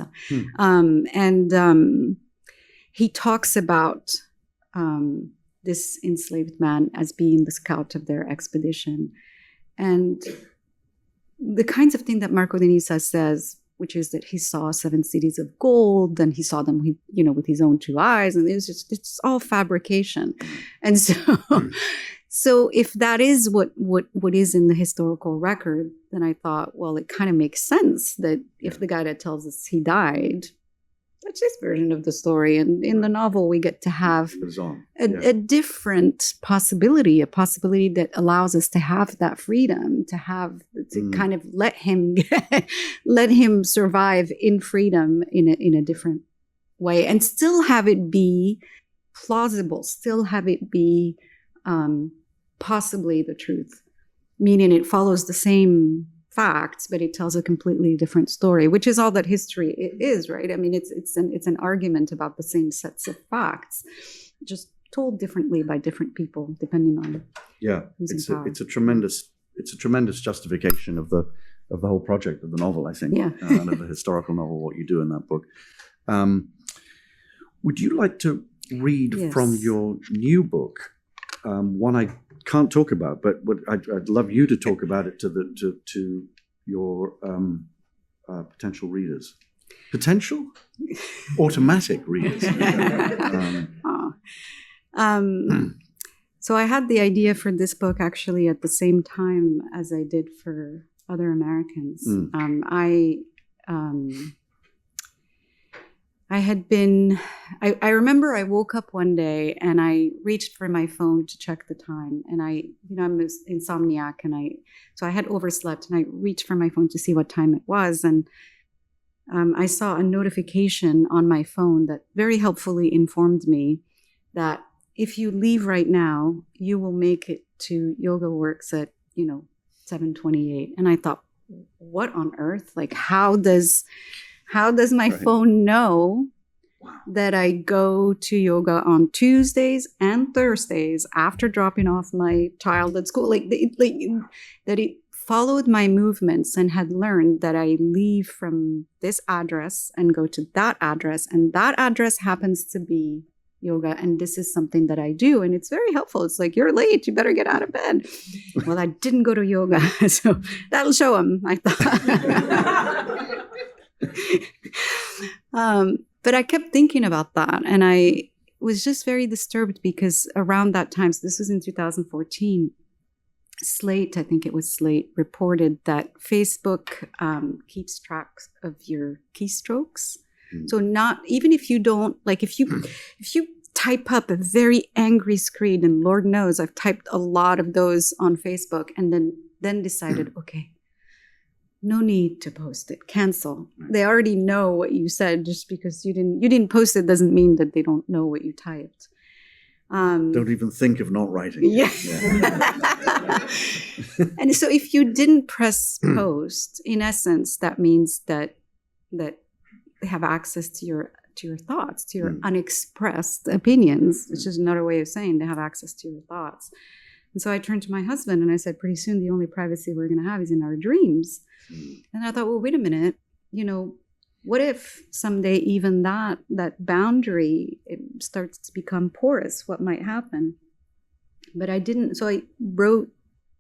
He talks about this enslaved man as being the scout of their expedition. And the kinds of things that Marco de Nice says, which is that he saw 7 cities of gold, and he saw them, with his own 2 eyes, and it's all fabrication. And so if that is what is in the historical record, then I thought, well, it kind of makes sense that if the guy that tells us he died, that's his version of the story. And in the novel, we get to have a different possibility, a possibility that allows us to have that freedom, to kind of let him survive in freedom in a different way, and still have it be plausible, still have it be possibly the truth, meaning it follows the same facts, but it tells a completely different story, which is all that history is, right? I mean, it's an argument about the same sets of facts, just told differently by different people, depending on who's in power. It's a tremendous justification of the whole project of the novel, I think, and of the historical novel, what you do in that book. Would you like to read from your new book? One I can't talk about, but I'd love you to talk about it to your potential readers. Potential? Automatic readers. So I had the idea for this book actually at the same time as I did for Other Americans. I remember I woke up one day and I reached for my phone to check the time, and I'm an insomniac, so I had overslept, and I reached for my phone to see what time it was, and I saw a notification on my phone that very helpfully informed me that if you leave right now, you will make it to Yoga Works at 7:28, and I thought, what on earth? Like, how does my phone know that I go to yoga on Tuesdays and Thursdays after dropping off my child at school? That it followed my movements and had learned that I leave from this address and go to that address, and that address happens to be yoga, and this is something that I do, and it's very helpful. It's like, you're late, you better get out of bed. Well, I didn't go to yoga, so that'll show him, I thought. But I kept thinking about that, and I was just very disturbed because around that time, so this was in 2014, Slate, I think it was Slate, reported that Facebook keeps track of your keystrokes. So not, even if you don't, like if you type up a very angry screed, and Lord knows I've typed a lot of those on Facebook, and then decided, okay, no need to post it. Cancel. They already know what you said. Just because you didn't post it doesn't mean that they don't know what you typed. Don't even think of not writing. Yeah. And so if you didn't press post, in essence, that means that they have access to your thoughts, to your unexpressed opinions, which is another way of saying they have access to your thoughts. And so I turned to my husband and I said, pretty soon the only privacy we're going to have is in our dreams. And I thought, well, wait a minute, what if someday even that boundary starts to become porous? What might happen? But I didn't. So I wrote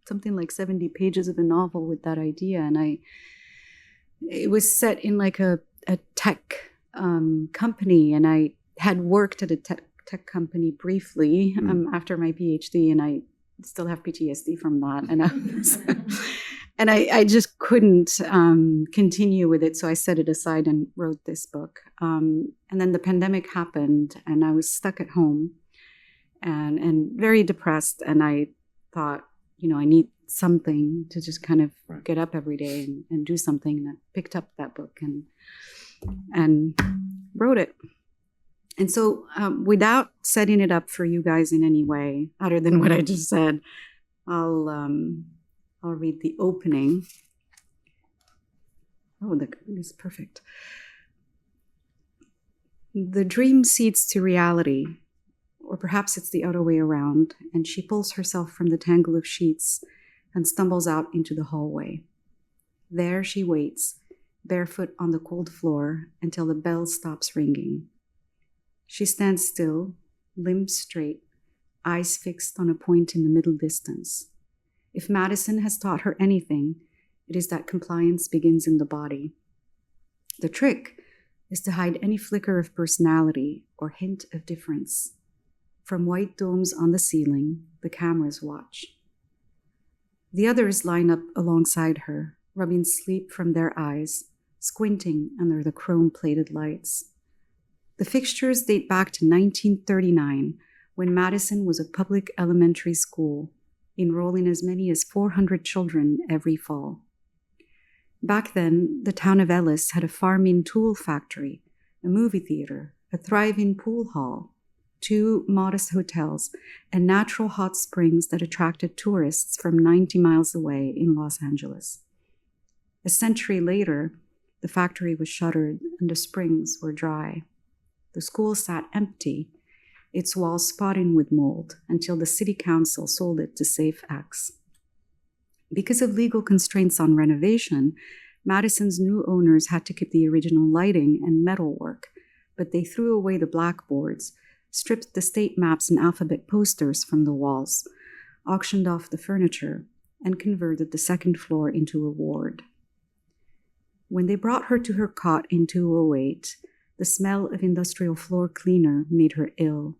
something like 70 pages of a novel with that idea. And it was set in like a tech company. And I had worked at a tech company briefly after my PhD. And I still have PTSD from that. And I just couldn't continue with it. So I set it aside and wrote this book. And then the pandemic happened and I was stuck at home and very depressed. And I thought, I need something to just kind of get up every day and do something. And I picked up that book and wrote it. And so without setting it up for you guys in any way, other than what I just said, I'll read the opening. Oh, this is perfect. The dream ceds to reality, or perhaps it's the other way around, and she pulls herself from the tangle of sheets and stumbles out into the hallway. There she waits, barefoot on the cold floor, until the bell stops ringing. She stands still, limbs straight, eyes fixed on a point in the middle distance. If Madison has taught her anything, it is that compliance begins in the body. The trick is to hide any flicker of personality or hint of difference. From white domes on the ceiling, the cameras watch. The others line up alongside her, rubbing sleep from their eyes, squinting under the chrome-plated lights. The fixtures date back to 1939, when Madison was a public elementary school, enrolling as many as 400 children every fall. Back then, the town of Ellis had a farming tool factory, a movie theater, a thriving pool hall, 2 modest hotels, and natural hot springs that attracted tourists from 90 miles away in Los Angeles. A century later, the factory was shuttered and the springs were dry. The school sat empty, its walls spotting with mold, until the city council sold it to SafeX. Because of legal constraints on renovation, Madison's new owners had to keep the original lighting and metalwork, but they threw away the blackboards, stripped the state maps and alphabet posters from the walls, auctioned off the furniture, and converted the second floor into a ward. When they brought her to her cot in 2008, the smell of industrial floor cleaner made her ill.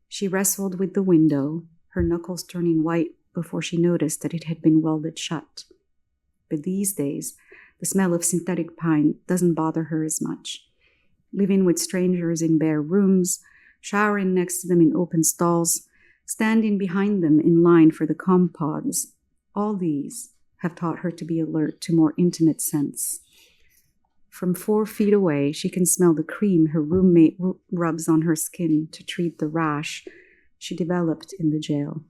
She wrestled with the window, her knuckles turning white before she noticed that it had been welded shut. But these days, the smell of synthetic pine doesn't bother her as much. Living with strangers in bare rooms, showering next to them in open stalls, standing behind them in line for the compods, all these have taught her to be alert to more intimate scents. From 4 feet away, she can smell the cream her roommate rubs on her skin to treat the rash she developed in the jail.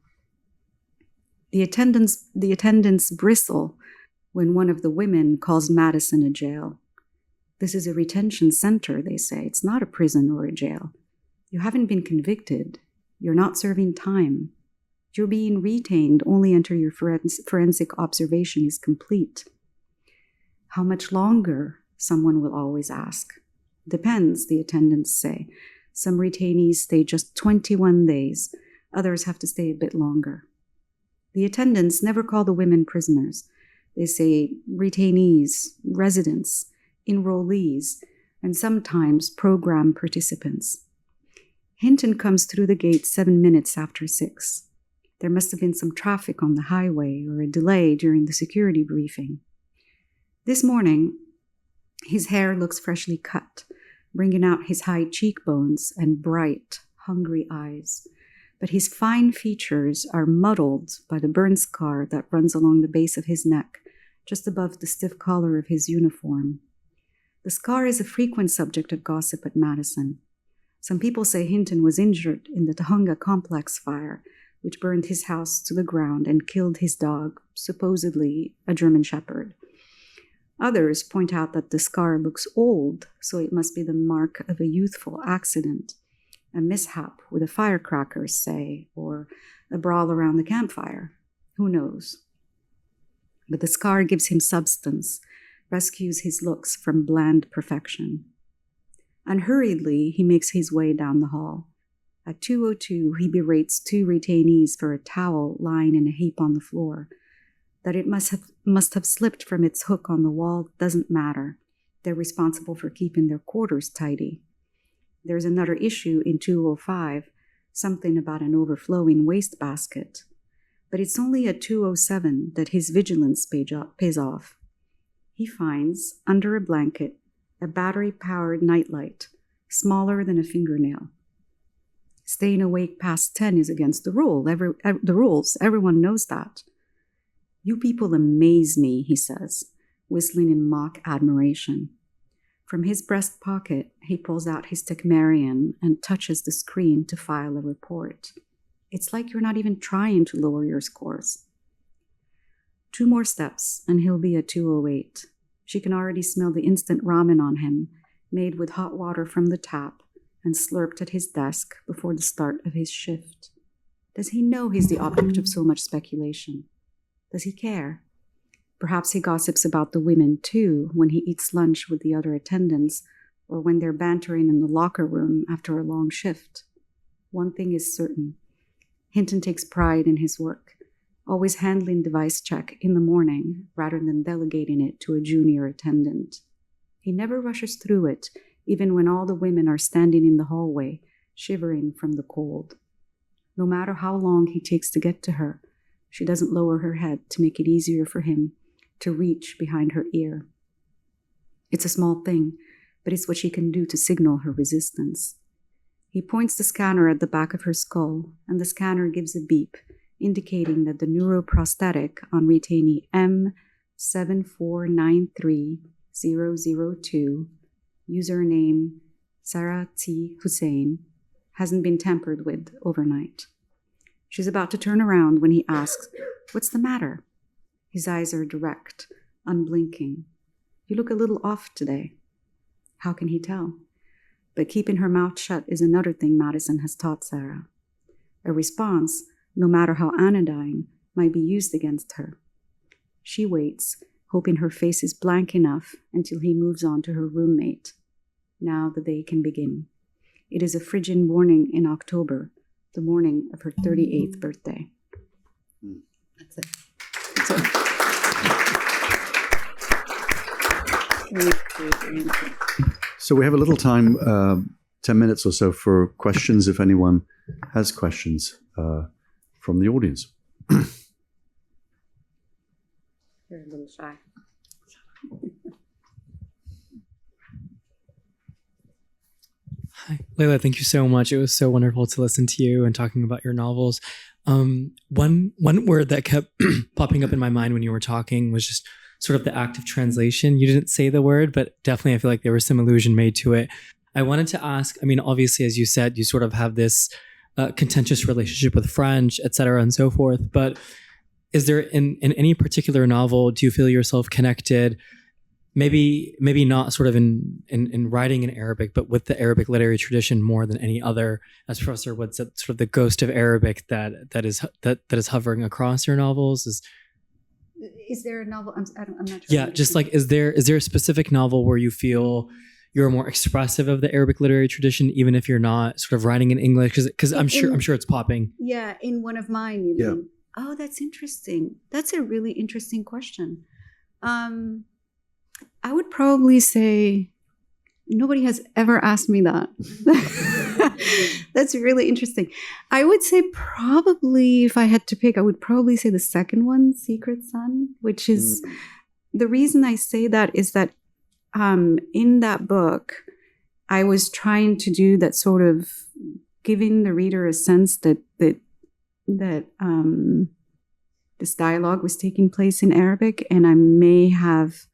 The attendants bristle when one of the women calls Madison a jail. This is a retention center, they say. It's not a prison or a jail. You haven't been convicted. You're not serving time. You're being retained only until your forensic observation is complete. How much longer? Someone will always ask. Depends, the attendants say. Some retainees stay just 21 days. Others have to stay a bit longer. The attendants never call the women prisoners. They say retainees, residents, enrollees, and sometimes program participants. Hinton comes through the gate 7 minutes after 6. There must have been some traffic on the highway or a delay during the security briefing. This morning, his hair looks freshly cut, bringing out his high cheekbones and bright, hungry eyes. But his fine features are muddled by the burn scar that runs along the base of his neck just above the stiff collar of his uniform. The scar is a frequent subject of gossip at Madison. Some people say Hinton was injured in the Tahunga complex fire, which burned his house to the ground and killed his dog, supposedly a German Shepherd. Others point out that the scar looks old, so it must be the mark of a youthful accident, a mishap with a firecracker, say, or a brawl around the campfire. Who knows? But the scar gives him substance, rescues his looks from bland perfection. Unhurriedly, he makes his way down the hall. At 2:02, he berates 2 retainees for a towel lying in a heap on the floor. That it must have slipped from its hook on the wall doesn't matter. They're responsible for keeping their quarters tidy. There's another issue in 2:05, something about an overflowing wastebasket. But it's only at 2:07 that his vigilance pays off. He finds, under a blanket, a battery-powered nightlight, smaller than a fingernail. Staying awake past 10 is against the rules. Everyone knows that. "You people amaze me," he says, whistling in mock admiration. From his breast pocket, he pulls out his Tecmarian and touches the screen to file a report. It's like you're not even trying to lower your scores. 2 more steps, and he'll be at 2:08. She can already smell the instant ramen on him, made with hot water from the tap and slurped at his desk before the start of his shift. Does he know he's the object of so much speculation? Does he care? Perhaps he gossips about the women, too, when he eats lunch with the other attendants or when they're bantering in the locker room after a long shift. One thing is certain. Hinton takes pride in his work, always handling device check in the morning rather than delegating it to a junior attendant. He never rushes through it, even when all the women are standing in the hallway, shivering from the cold. No matter how long he takes to get to her, she doesn't lower her head to make it easier for him to reach behind her ear. It's a small thing, but it's what she can do to signal her resistance. He points the scanner at the back of her skull, and the scanner gives a beep, indicating that the neuroprosthetic on retainee M7493002, username Sarah T. Hussein, hasn't been tampered with overnight. She's about to turn around when he asks, "What's the matter?" His eyes are direct, unblinking. "You look a little off today." How can he tell? But keeping her mouth shut is another thing Madison has taught Sarah. A response, no matter how anodyne, might be used against her. She waits, hoping her face is blank enough until he moves on to her roommate. Now the day can begin. It is a frigid morning in October, the morning of her 38th birthday. That's it. So we have a little time, 10 minutes or so, for questions if anyone has questions from the audience. You're a little shy. Hi, Laila, thank you so much. It was so wonderful to listen to you and talking about your novels. One word that kept popping up in my mind when you were talking was just sort of the act of translation. You didn't say the word, but definitely I feel like there was some allusion made to it. I wanted to ask, I mean, obviously, as you said, you sort of have this contentious relationship with French, et cetera, and so forth. But is there in any particular novel, do you feel yourself connected, maybe not sort of in writing in Arabic, but with the Arabic literary tradition more than any other, as Professor Wood said, sort of the ghost of Arabic that is hovering across your novels? Is there a novel? I'm not sure. Yeah, just like, is there a specific novel where you feel you're more expressive of the Arabic literary tradition, even if you're not sort of writing in English? Because I'm sure it's popping. Yeah, in one of mine, you mean? Oh, that's interesting. That's a really interesting question. I would probably say nobody has ever asked me that. That's really interesting. I would say probably, if I had to pick, I would probably say the second one, Secret Sun, which is the reason I say that is that in that book, I was trying to do that sort of giving the reader a sense that this dialogue was taking place in Arabic, and I may have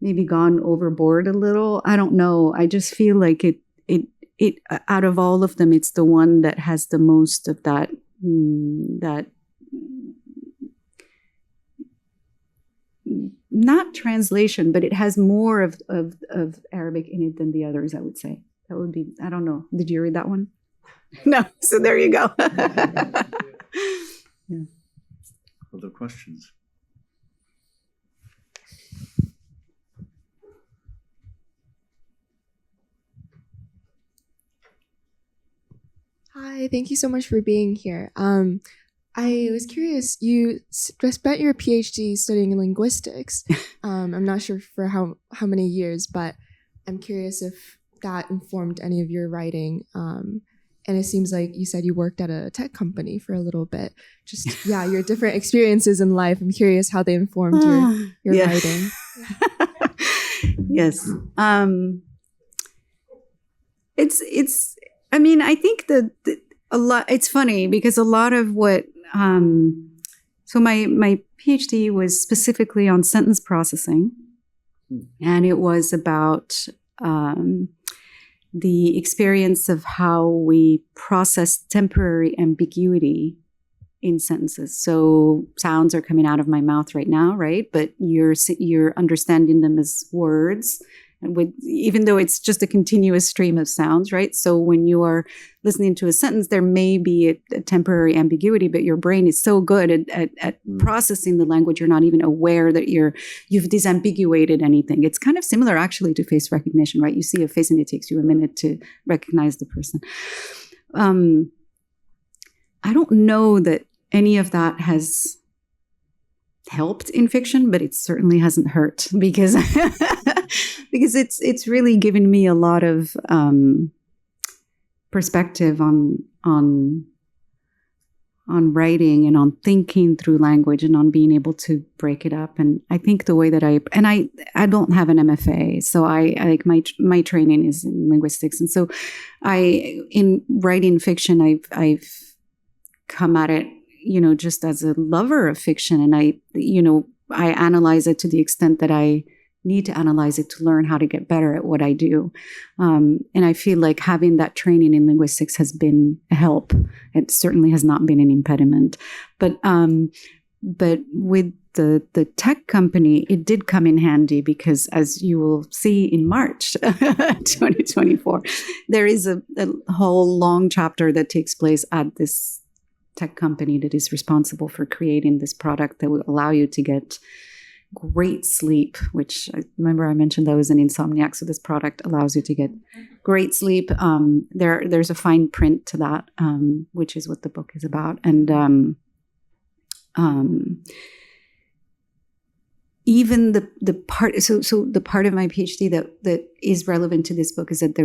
maybe gone overboard a little. I don't know. I just feel like it out of all of them, it's the one that has the most of that not translation, but it has more of Arabic in it than the others, I would say. That would be, I don't know. Did you read that one? No. So there you go. Yeah. Other questions? Hi, thank you so much for being here. I was curious, you spent your PhD studying linguistics. I'm not sure for how many years, but I'm curious if that informed any of your writing. And it seems like you said you worked at a tech company for a little bit. Just, your different experiences in life. I'm curious how they informed your writing. Yes. It's, I mean, I think that a lot, it's funny because a lot of what, so my PhD was specifically on sentence processing, and it was about the experience of how we process temporary ambiguity in sentences. So sounds are coming out of my mouth right now, right? But you're understanding them as words, even though it's just a continuous stream of sounds, right? So when you are listening to a sentence, there may be a temporary ambiguity, but your brain is so good at processing the language, you're not even aware that you've disambiguated anything. It's kind of similar actually to face recognition, right? You see a face and it takes you a minute to recognize the person. I don't know that any of that has helped in fiction, but it certainly hasn't hurt because because it's really given me a lot of perspective on writing and on thinking through language and on being able to break it up. And I think the way that I don't have an MFA, so I like my training is in linguistics, and so in writing fiction I've come at it, just as a lover of fiction. And I analyze it to the extent that I need to analyze it to learn how to get better at what I do. And I feel like having that training in linguistics has been a help. It certainly has not been an impediment. But with the tech company, it did come in handy because, as you will see in March 2024, there is a whole long chapter that takes place at this tech company that is responsible for creating this product that will allow you to get great sleep, which I remember I mentioned I was an insomniac. So this product allows you to get great sleep. There's a fine print to that, which is what the book is about. And even the part, so the part of my PhD that is relevant to this book is that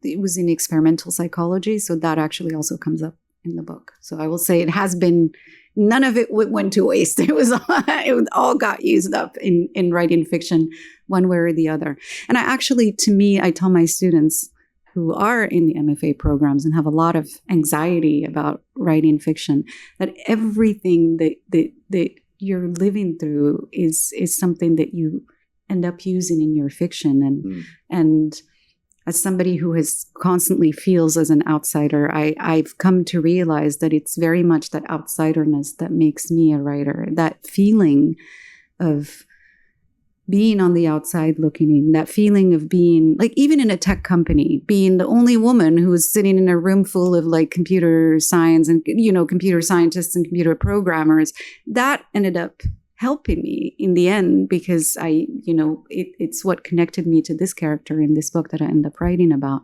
it was in experimental psychology. So that actually also comes up in the book. So I will say it has been, none of it went to waste. It all got used up in writing fiction one way or the other. And I tell my students who are in the MFA programs and have a lot of anxiety about writing fiction, that everything that you're living through is something that you end up using in your fiction. And as somebody who constantly feels as an outsider, I've come to realize that it's very much that outsiderness that makes me a writer. That feeling of being on the outside looking in, that feeling of being, like, even in a tech company, being the only woman who was sitting in a room full of like computer science and, computer scientists and computer programmers, that ended up helping me in the end because it's what connected me to this character in this book that I end up writing about.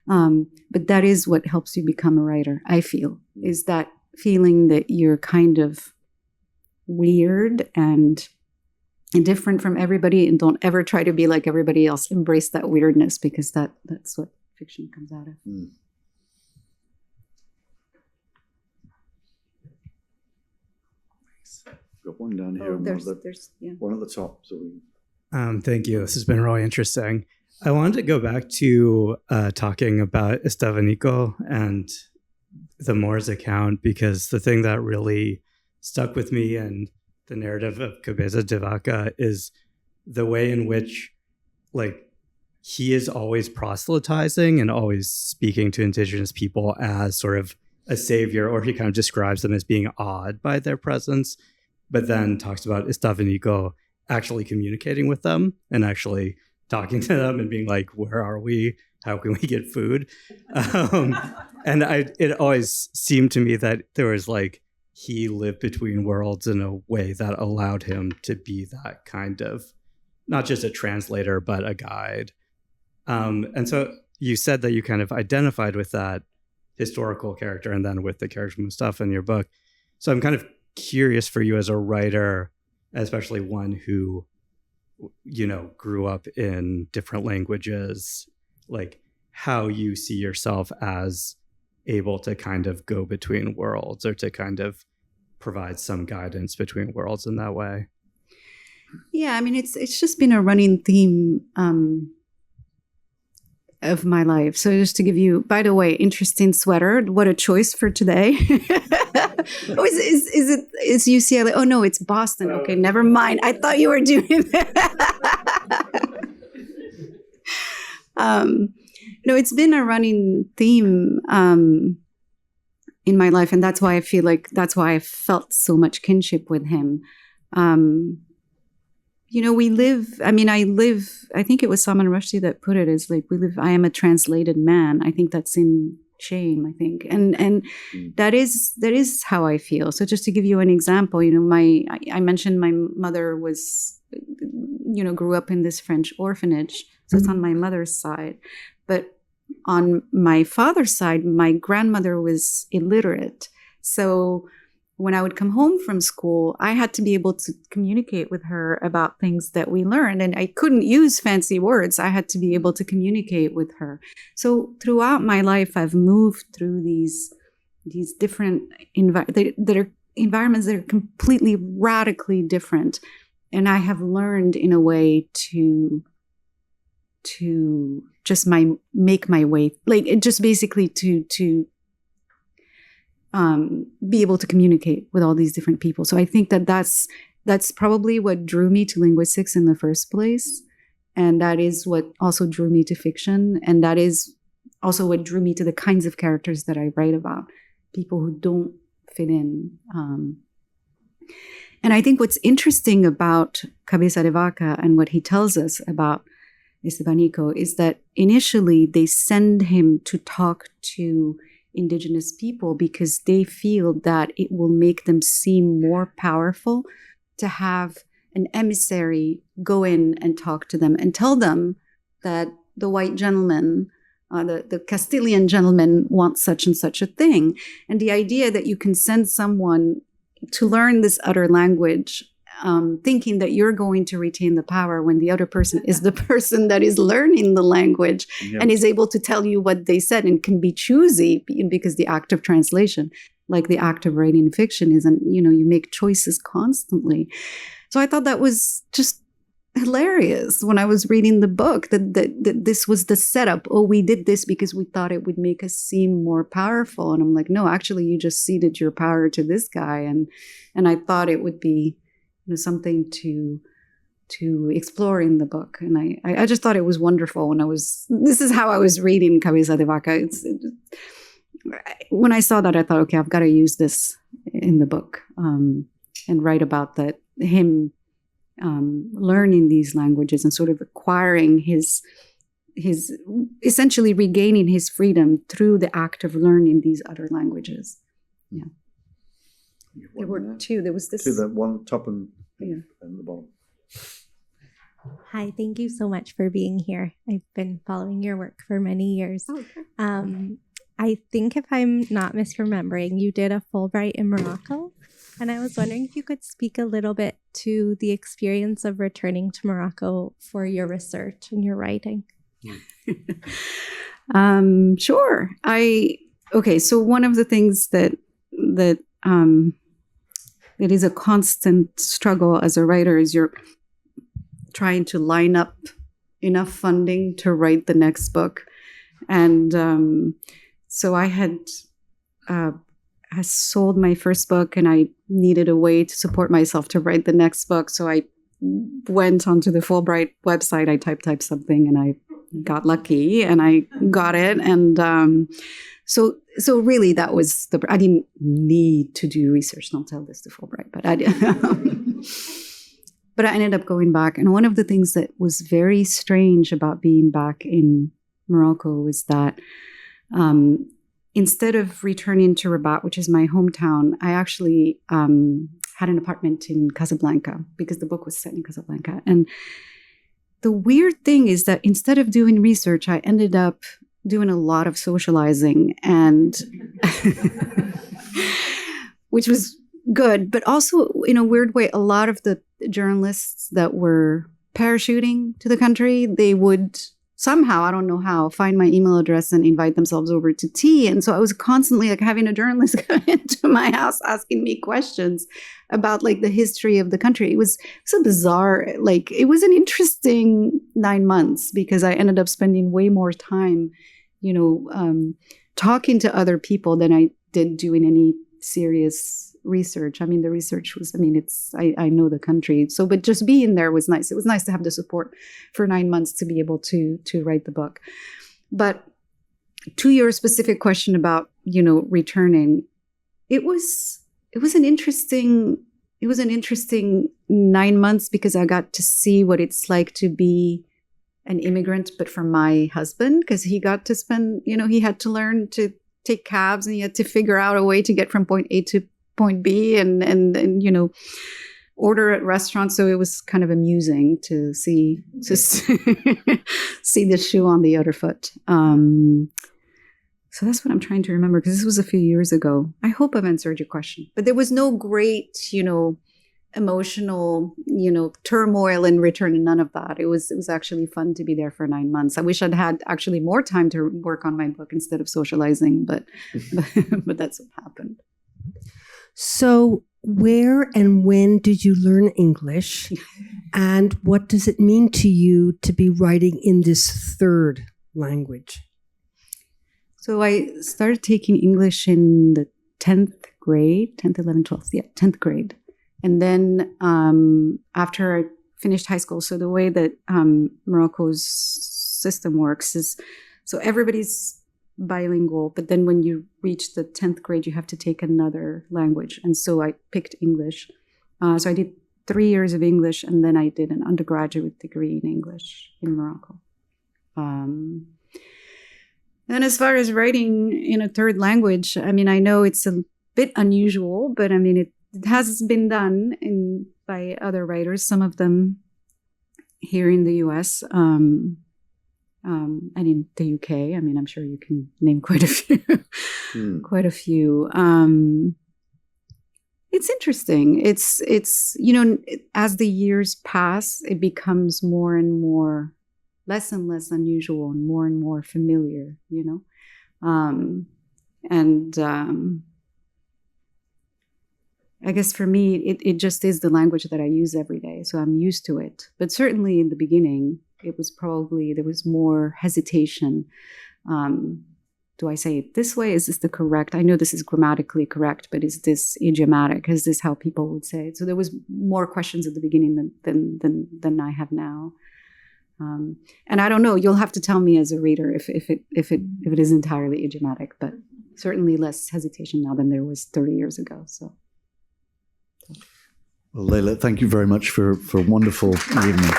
But that is what helps you become a writer, I feel, is that feeling that you're kind of weird and different from everybody, and don't ever try to be like everybody else. Embrace that weirdness, because that's what fiction comes out of. Got one down here. One at the top. Thank you. This has been really interesting. I wanted to go back to talking about Estevanico and the Moor's account, because the thing that really stuck with me and the narrative of Cabeza de Vaca is the way in which, like, he is always proselytizing and always speaking to indigenous people as sort of a savior, or he kind of describes them as being awed by their presence, but then talks about Estavenico actually communicating with them and actually talking to them and being like, where are we? How can we get food? And it always seemed to me that there was like, he lived between worlds in a way that allowed him to be that kind of, not just a translator, but a guide. And so you said that you kind of identified with that historical character and then with the character Mustafa in your book. So I'm kind of curious for you as a writer, especially one who, you know, grew up in different languages, like how you see yourself as able to kind of go between worlds or to kind of provide some guidance between worlds in that way. Yeah, I mean, it's just been a running theme of my life. So just to give you, by the way, interesting sweater. What a choice for today. Oh, is UCLA? Oh no, it's Boston. Okay, never mind. I thought you were doing that. No, it's been a running theme in my life, and that's why I feel like that's why I felt so much kinship with him. You know, I think it was Salman Rushdie that put it as like, I am a translated man. I think that's in shame, I think. And that is how I feel. So just to give you an example, you know, I mentioned my mother was, you know, grew up in this French orphanage. So it's on my mother's side. But on my father's side, my grandmother was illiterate. So when I would come home from school, I had to be able to communicate with her about things that we learned. And I couldn't use fancy words. I had to be able to communicate with her. So throughout my life, I've moved through these different environments that are completely radically different. And I have learned in a way to just make my way, like it just basically to be able to communicate with all these different people. So I think that's probably what drew me to linguistics in the first place. And that is what also drew me to fiction. And that is also what drew me to the kinds of characters that I write about, people who don't fit in. And I think what's interesting about Cabeza de Vaca and what he tells us about Estevanico is that initially they send him to talk to indigenous people because they feel that it will make them seem more powerful to have an emissary go in and talk to them and tell them that the white gentleman, the Castilian gentleman wants such and such a thing. And the idea that you can send someone to learn this other language thinking that you're going to retain the power when the other person is the person that is learning the language and is able to tell you what they said and can be choosy because the act of translation, like the act of writing fiction, isn't, you know, you make choices constantly. So I thought that was just hilarious when I was reading the book, that this was the setup. Oh, we did this because we thought it would make us seem more powerful. And I'm like, no, actually, you just ceded your power to this guy. And I thought it would be, you know, something to explore in the book. And I just thought it was wonderful this is how I was reading Cabeza de Vaca. When I saw that, I thought, okay, I've got to use this in the book and write about that, him learning these languages and sort of acquiring his essentially regaining his freedom through the act of learning these other languages. Yeah. There were two. There was this. To the one top and the bottom. Hi, thank you so much for being here. I've been following your work for many years. Oh, okay. I think if I'm not misremembering, you did a Fulbright in Morocco. And I was wondering if you could speak a little bit to the experience of returning to Morocco for your research and your writing. Sure. So one of the things that it is a constant struggle as a writer is you're trying to line up enough funding to write the next book. And so I had sold my first book and I needed a way to support myself to write the next book. So I went onto the Fulbright website. I typed something and I got lucky and I got it. And so really that was I didn't need to do research. Don't tell this to Fulbright, but I did. But I ended up going back. And one of the things that was very strange about being back in Morocco was that instead of returning to Rabat, which is my hometown, I actually had an apartment in Casablanca because the book was set in Casablanca. And the weird thing is that instead of doing research, I ended up doing a lot of socializing, and which was good, but also in a weird way, a lot of the journalists that were parachuting to the country, they would somehow, I don't know how, find my email address and invite themselves over to tea. And so I was constantly like having a journalist come into my house asking me questions about like the history of the country. It was so bizarre. Like it was an interesting 9 months because I ended up spending way more time, talking to other people than I did doing any serious research. I mean, the research was, I know the country. So, but just being there was nice. It was nice to have the support for 9 months to be able to write the book. But to your specific question about, returning, it was an interesting 9 months because I got to see what it's like to be an immigrant, but for my husband, because he got to spend, he had to learn to take cabs and he had to figure out a way to get from point A to point B and order at restaurants. So it was kind of amusing to see see the shoe on the other foot. So that's what I'm trying to remember because this was a few years ago. I hope I've answered your question, but there was no great, emotional, turmoil in return and none of that. It was actually fun to be there for 9 months. I wish I'd had actually more time to work on my book instead of socializing, but that's what happened. So where and when did you learn English? And what does it mean to you to be writing in this third language? So I started taking English in the 10th grade, 10th, 11th, 12th, 10th grade. And then after I finished high school, so the way that Morocco's system works is, so everybody's bilingual, but then when you reach the 10th grade, you have to take another language. And so I picked English. So I did 3 years of English, and then I did an undergraduate degree in English in Morocco. And as far as writing in a third language, I know it's a bit unusual, but it has been done by other writers, some of them here in the US and in the UK. I'm sure you can name quite a few. Quite a few. It's interesting. It's as the years pass, it becomes more and more, less and less unusual and more familiar, I guess for me, it just is the language that I use every day. So I'm used to it. But certainly in the beginning, there was more hesitation. Do I say it this way? Is this the correct? I know this is grammatically correct, but is this idiomatic? Is this how people would say it? So there was more questions at the beginning than I have now. And I don't know. You'll have to tell me as a reader if it is entirely idiomatic, but certainly less hesitation now than there was 30 years ago. So. Well, Laila, thank you very much for a wonderful evening.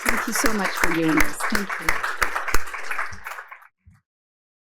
Thank you so much for doing this. Thank you.